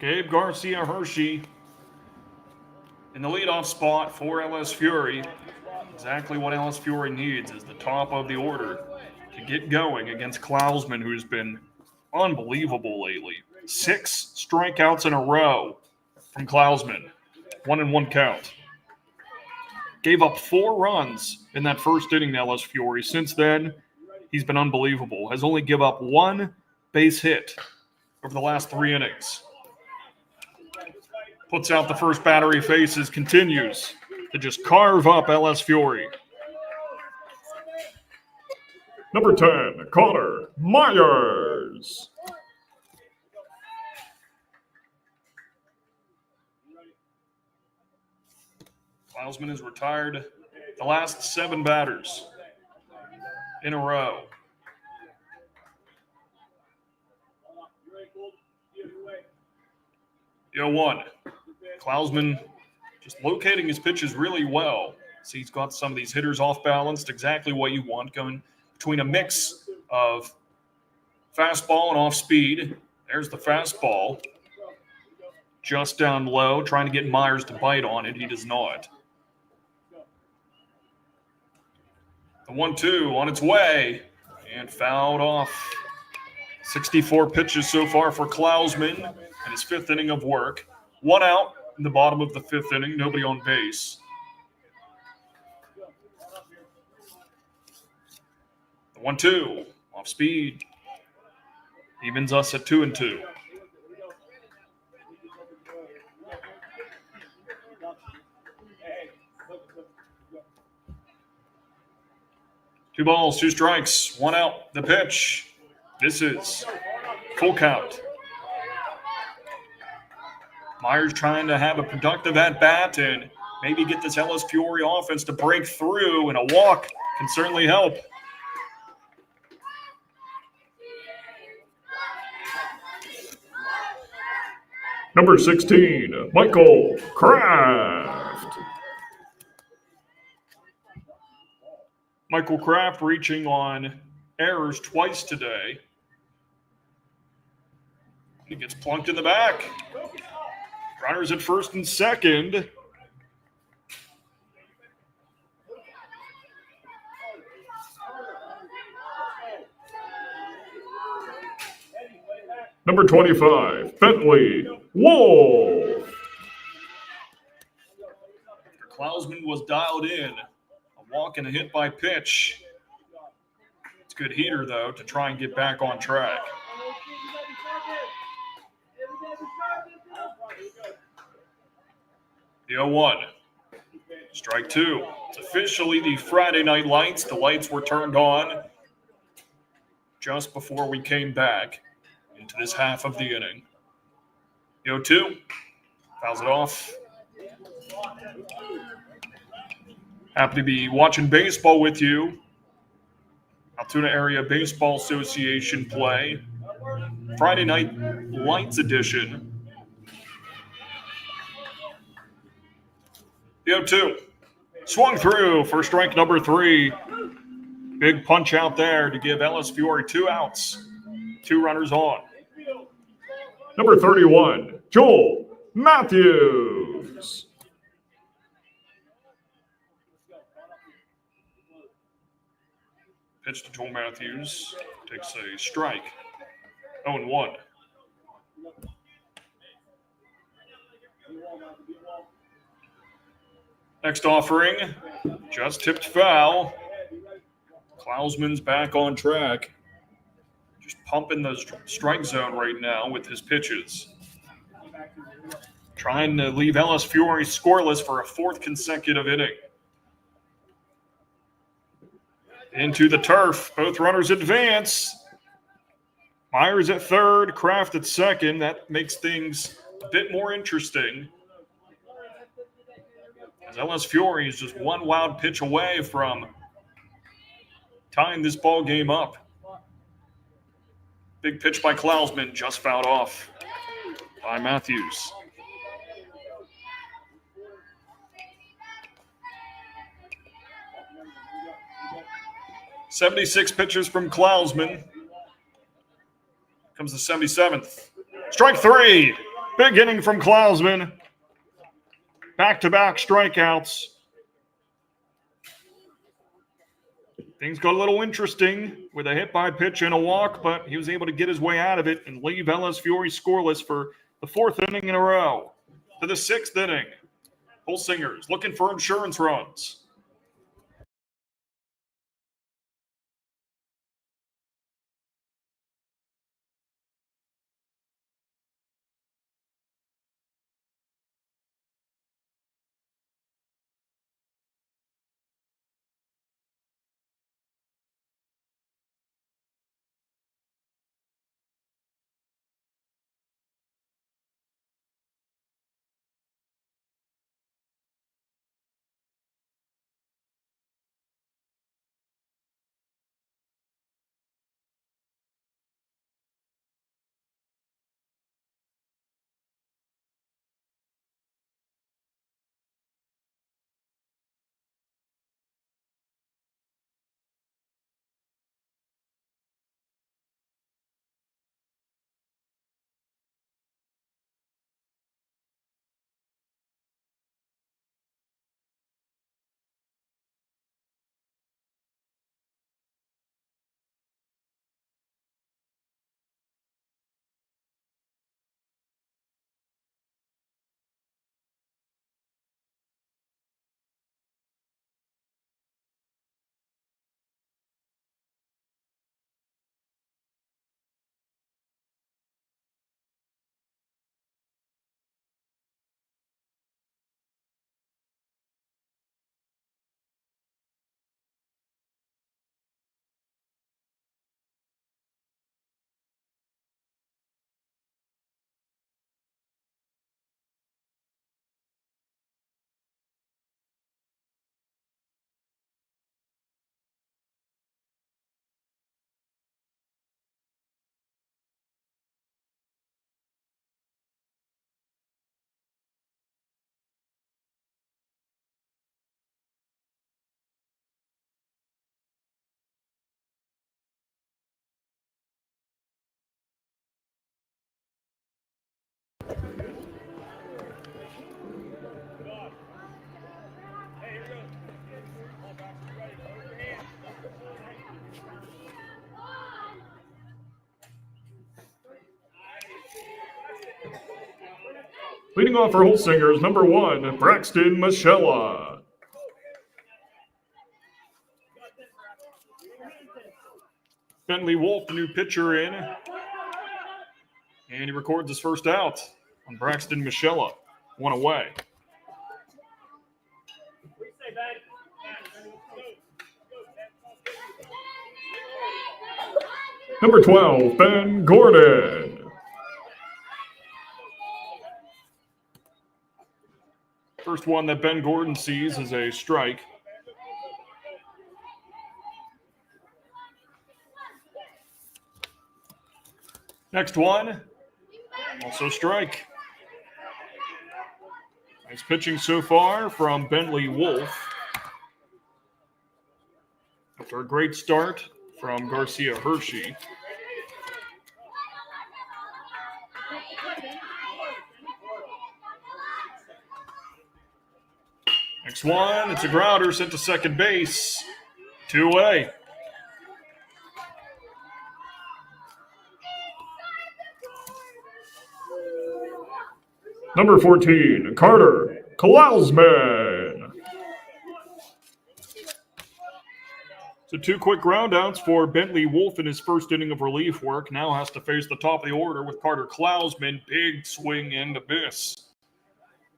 Gabe Garcia Hershey in the leadoff spot for LS Fiore. Exactly what LS Fiore needs is the top of the order to get going against Klausman, who's been unbelievable lately. 6 strikeouts in a row from Klausman. 1-1 count. Gave up 4 runs in that first inning to LS Fiore. Since then, he's been unbelievable. Has only given up 1 base hit over the last 3 innings. Puts out the first battery faces, continues to just carve up LS Fiore.
Number 10, Connor Myers.
Klausman has retired the last 7 batters in a row. Yo, 1. Klausman just locating his pitches really well. See, he's got some of these hitters off balanced, exactly what you want, going between a mix of fastball and off speed. There's the fastball. Just down low, trying to get Myers to bite on it. He does not. The 1-2 on its way and fouled off. 64 pitches so far for Klausman in his 5th inning of work. 1 out in the bottom of the 5th inning, nobody on base. The 1-2 off speed evens us at 2-2. Two balls, 2 strikes, 1 out. The pitch. This is full count. Myers trying to have a productive at-bat and maybe get this LS Fiore offense to break through, and a walk can certainly help.
Number 16, Michael Kraft.
Michael Kraft reaching on errors twice today. He gets plunked in the back. Runners at first and second.
Number 25, Bentley Wolf.
Klausman was dialed in. A walk and a hit by pitch. It's a good heater, though, to try and get back on track. The 0-1. Strike two. It's officially the Friday night lights. The lights were turned on just before we came back into this half of the inning. 0-2. Fouls it off. Happy to be watching baseball with you. Altoona Area Baseball Association play. Friday Night Lights edition. 0-2. Swung through for strike number 3. Big punch out there to give LS Fiore 2 outs. 2 runners on.
Number 31, Joel Matthews.
Pitch to Joel Matthews. Takes a strike. 0-1. Next offering. Just tipped foul. Klausman's back on track. Just pumping the strike zone right now with his pitches. Trying to leave LS Fiore scoreless for a 4th consecutive inning. Into the turf. Both runners advance. Myers at third, Kraft at second. That makes things a bit more interesting. As LS Fiore is just one wild pitch away from tying this ball game up. Big pitch by Klausman, just fouled off by Matthews. "76 pitches from Klausman. Comes the 77th. Strike 3. Big inning from Klausman. Back-to-back strikeouts. Things got a little interesting with a hit by pitch and a walk, but he was able to get his way out of it and leave LS Fiore scoreless for the 4th inning in a row. To the 6th inning. Holsingers looking for insurance runs.
Leading off for Holsingers, number 1, Braxton Michella.
Bentley Wolf, the new pitcher in. And he records his first out on Braxton Michella. 1 away.
Number 12, Ben Gordon.
First one that Ben Gordon sees is a strike. Next one, also strike. Nice pitching so far from Bentley Wolf. After a great start from Garcia Hershey. Next one, it's a grounder sent to second base. 2 away.
Number 14, Carter Klausman.
So 2 quick groundouts for Bentley Wolf in his first inning of relief work. Now has to face the top of the order with Carter Klausman. Big swing and a miss.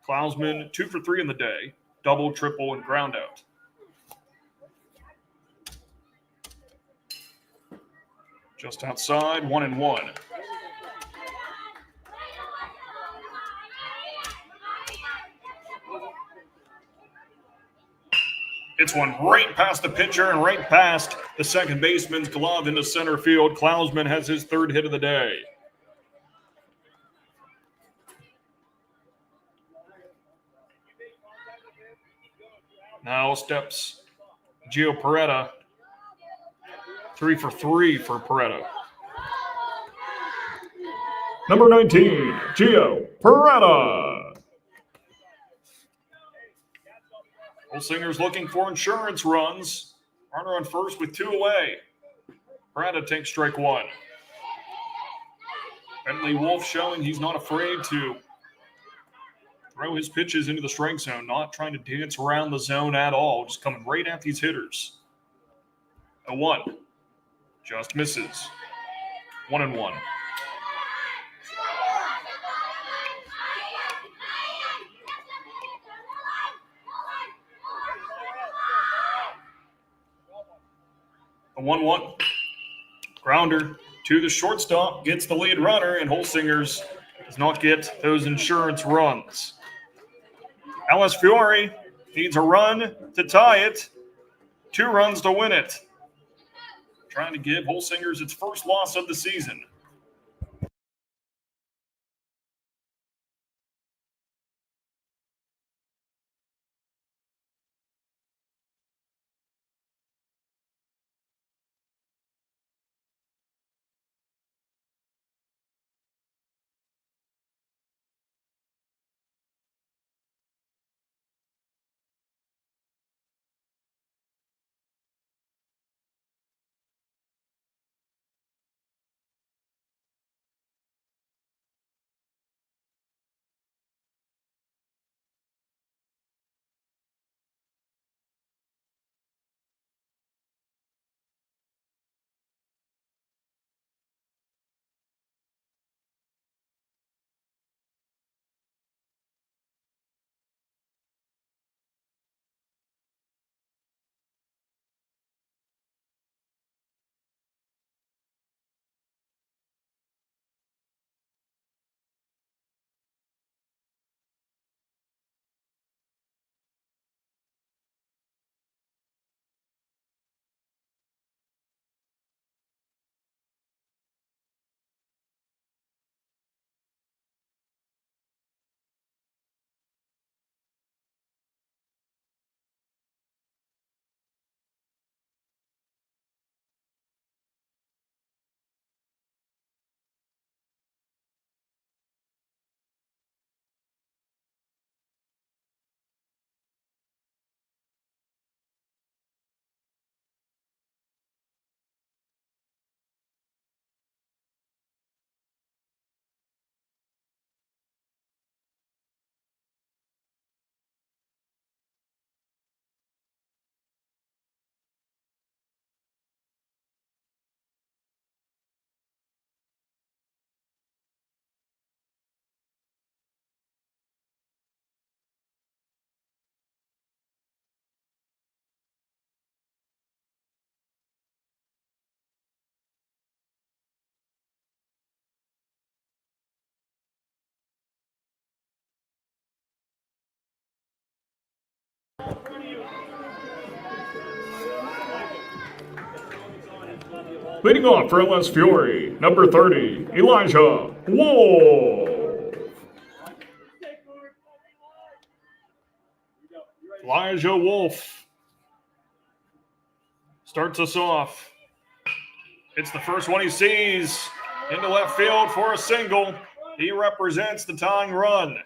Klausman 2 for 3 in the day. Double, triple, and groundout. Just outside, 1-1. It's one right past the pitcher and right past the second baseman's glove into center field. Klausman has his 3rd hit of the day. Now steps Gio Peretta. 3 for 3 for Peretta.
Number 19, Gio Peretta.
Holsinger's looking for insurance runs. Runner on first with 2 away. Peretta takes strike 1. Bentley Wolf showing he's not afraid to throw his pitches into the strike zone, not trying to dance around the zone at all, just coming right at these hitters. A 1. Just misses. 1-1. A 1-1. Grounder to the shortstop, gets the lead runner, and Holsinger's does not get those insurance runs. LS Fiore needs a run to tie it, 2 runs to win it. Trying to give Holsinger's its first loss of the season.
Leading off for LS Fiore, number 30, Elijah Wolf.
Elijah Wolf starts us off. It's the first one he sees into left field for a single. He represents the tying run.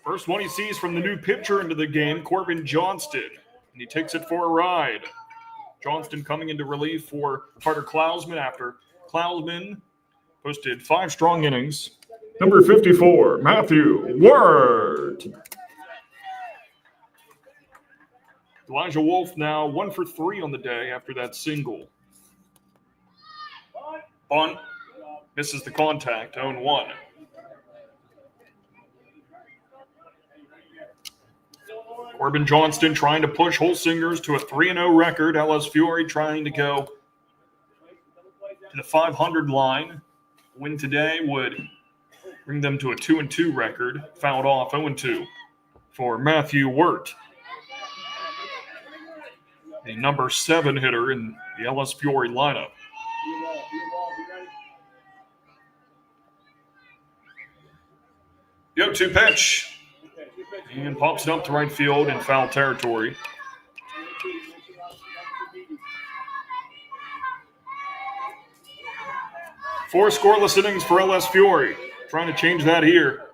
First one he sees from the new pitcher into the game, Corbin Johnston, and he takes it for a ride. Johnston coming into relief for Carter Klausman after Klausman posted 5 strong innings.
Number 54, Matthew Wirt.
Elijah Wolf now 1 for 3 on the day after that single. Bunt misses the contact, 0-1. Corbin Johnston trying to push Holsingers to a 3-0 record. LS Fiore trying to go to the 500 line. Win today would bring them to a 2-2 record. Fouled off 0-2 for Matthew Wirt, the number 7 hitter in the LS Fiore lineup. The 0-2 pitch. And pops it up to right field in foul territory. Four scoreless innings for LS Fiore. Trying to change that here.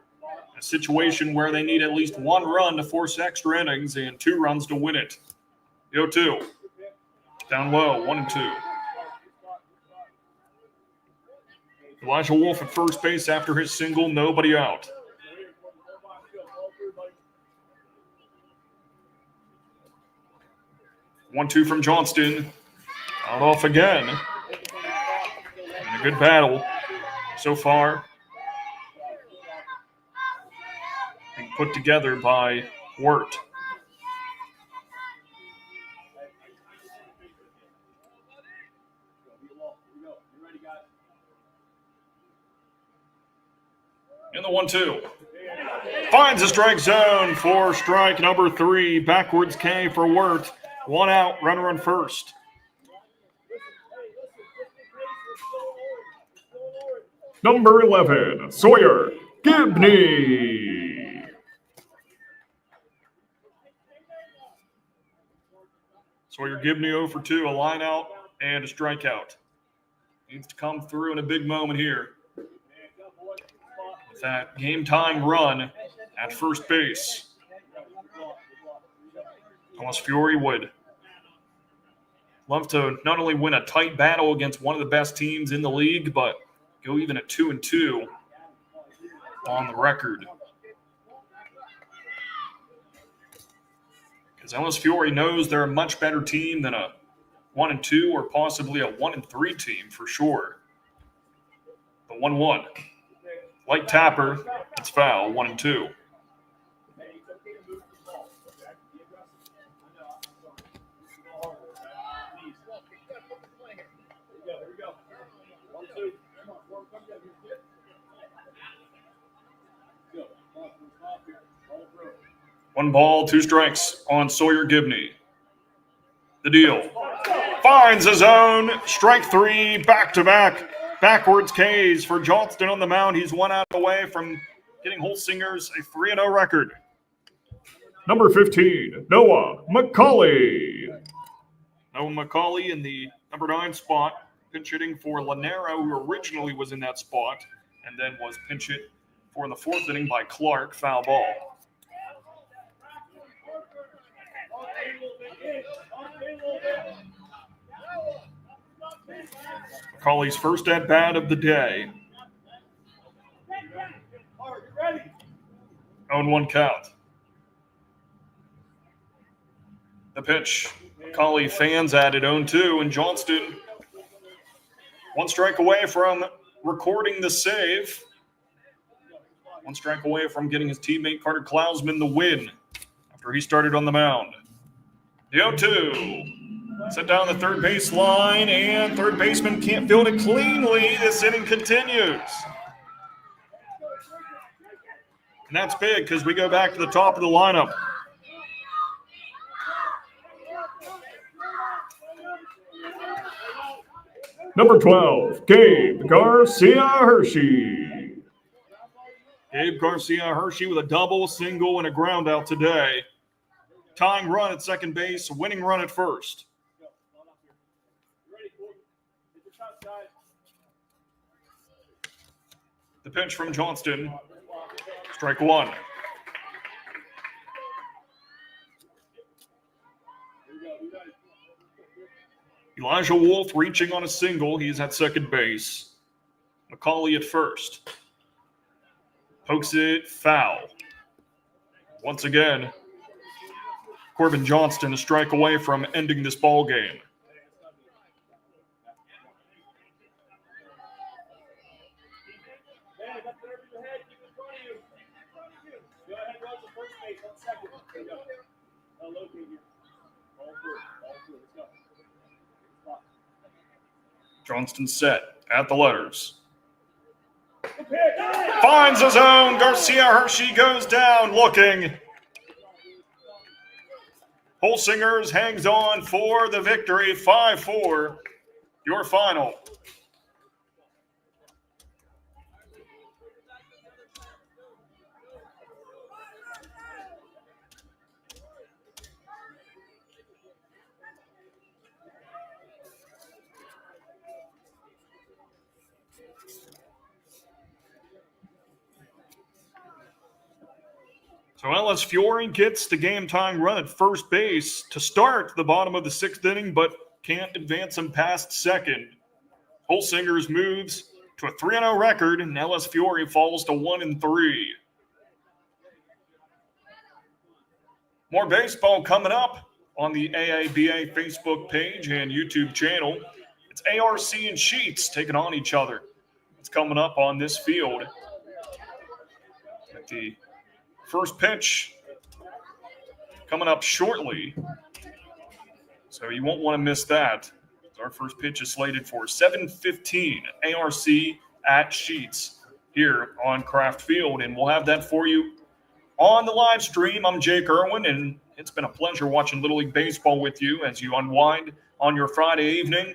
A situation where they need at least 1 run to force extra innings and 2 runs to win it. The 0-2. Down low, 1-2. Elijah Wolf at first base after his single, nobody out. 1-2 from Johnston. Out off again. And a good battle so far. Being put together by Wirt. In the 1-2. Finds a strike zone for strike number 3. Backwards K for Wirt. 1 out, runner on first.
Number 11, Sawyer Gibney.
Sawyer Gibney 0 for 2, a line out and a strikeout. Needs to come through in a big moment here. With that game-time run at first base. LS Fiore would love to not only win a tight battle against one of the best teams in the league, but go even at 2-2 on the record. Because LS Fiore knows they're a much better team than a 1-2 or possibly a 1-3 team for sure. The 1-1. Light tapper, it's foul, 1-2. One ball, 2 strikes on Sawyer Gibney. The deal. Finds his own. Strike 3, back-to-back. Backwards K's for Johnston on the mound. He's 1 out away from getting Holsinger's a 3-0 record.
Number 15, Noah McCauley.
Noah McCauley in the number 9 spot, pinch hitting for Lanero, who originally was in that spot, and then was pinch hit for in the 4th inning by Clark, foul ball. McCauley's first at-bat of the day. 0-1 count. The pitch. McCauley fans at it 0-2, and Johnston 1 strike away from recording the save. 1 strike away from getting his teammate Carter Klausman the win after he started on the mound. The 0-2. Set down the third base line, and third baseman can't field it cleanly. This inning continues. And that's big because we go back to the top of the lineup.
Number 12, Gabe Garcia Hershey.
Gabe Garcia Hershey with a double, single, and a ground out today. Tying run at second base, winning run at first. The pitch from Johnston. Strike one. Elijah Wolf reaching on a single. He's at second base. McCauley at first. Pokes it foul. Once again, Corbin Johnston a strike away from ending this ball game. Johnston set at the letters. Finds his own. Garcia Hershey goes down looking. Holsingers hangs on for the victory. 5-4. Your final. So LS Fiore gets the game-tying run at first base to start the bottom of the sixth inning, but can't advance him past second. Holsingers moves to a 3-0 record, and LS Fiore falls to 1-3. More baseball coming up on the AABA Facebook page and YouTube channel. It's ARC and Sheets taking on each other. It's coming up on this field at the first pitch coming up shortly, so you won't want to miss that. Our first pitch is slated for 7:15, ARC at Sheets here on Kraft Field, and we'll have that for you on the live stream. I'm Jake Irwin, and it's been a pleasure watching Little League Baseball with you as you unwind on your Friday evening.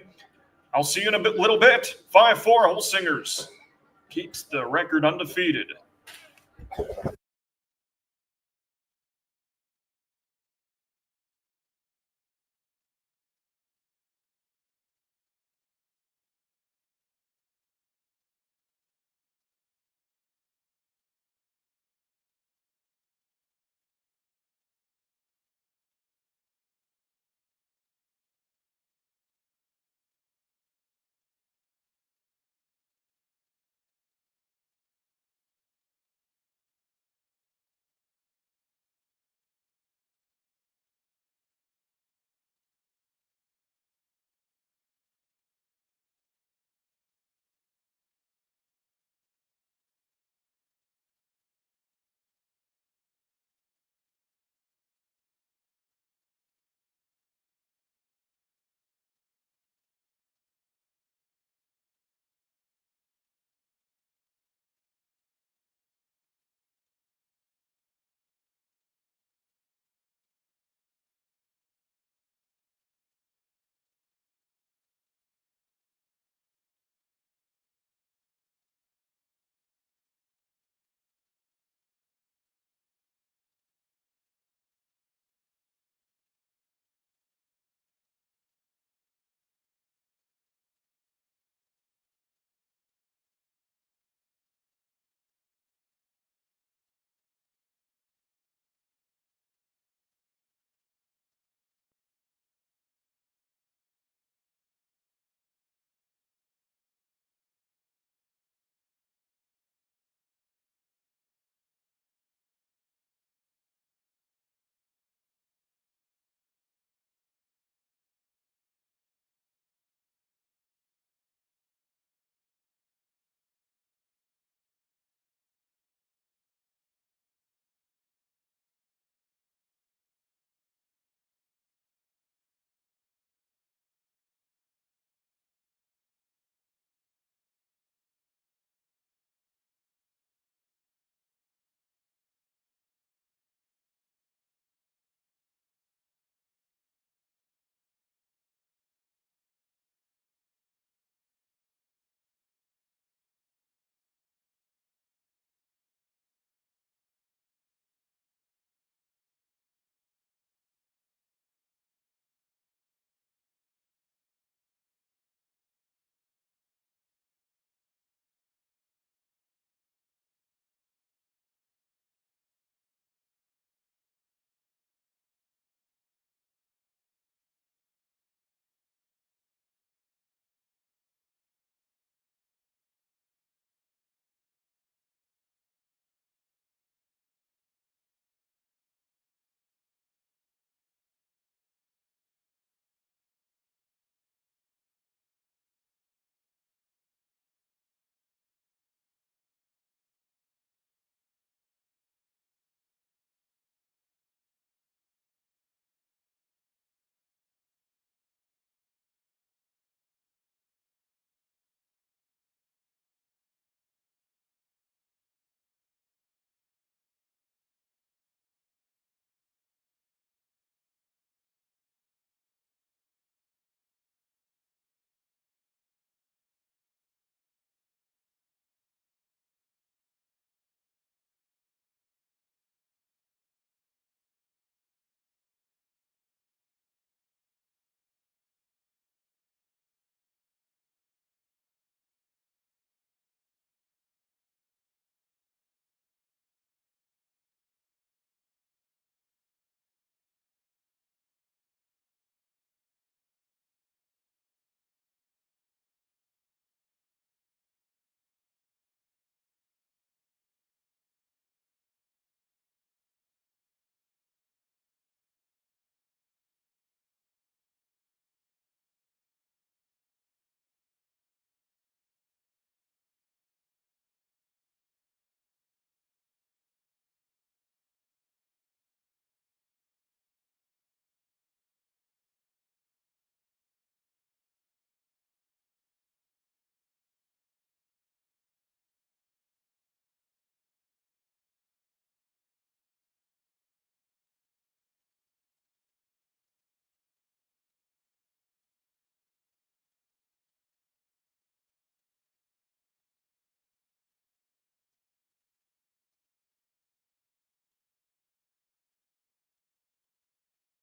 I'll see you in a little bit. 5-4 Holsingers keeps the record undefeated.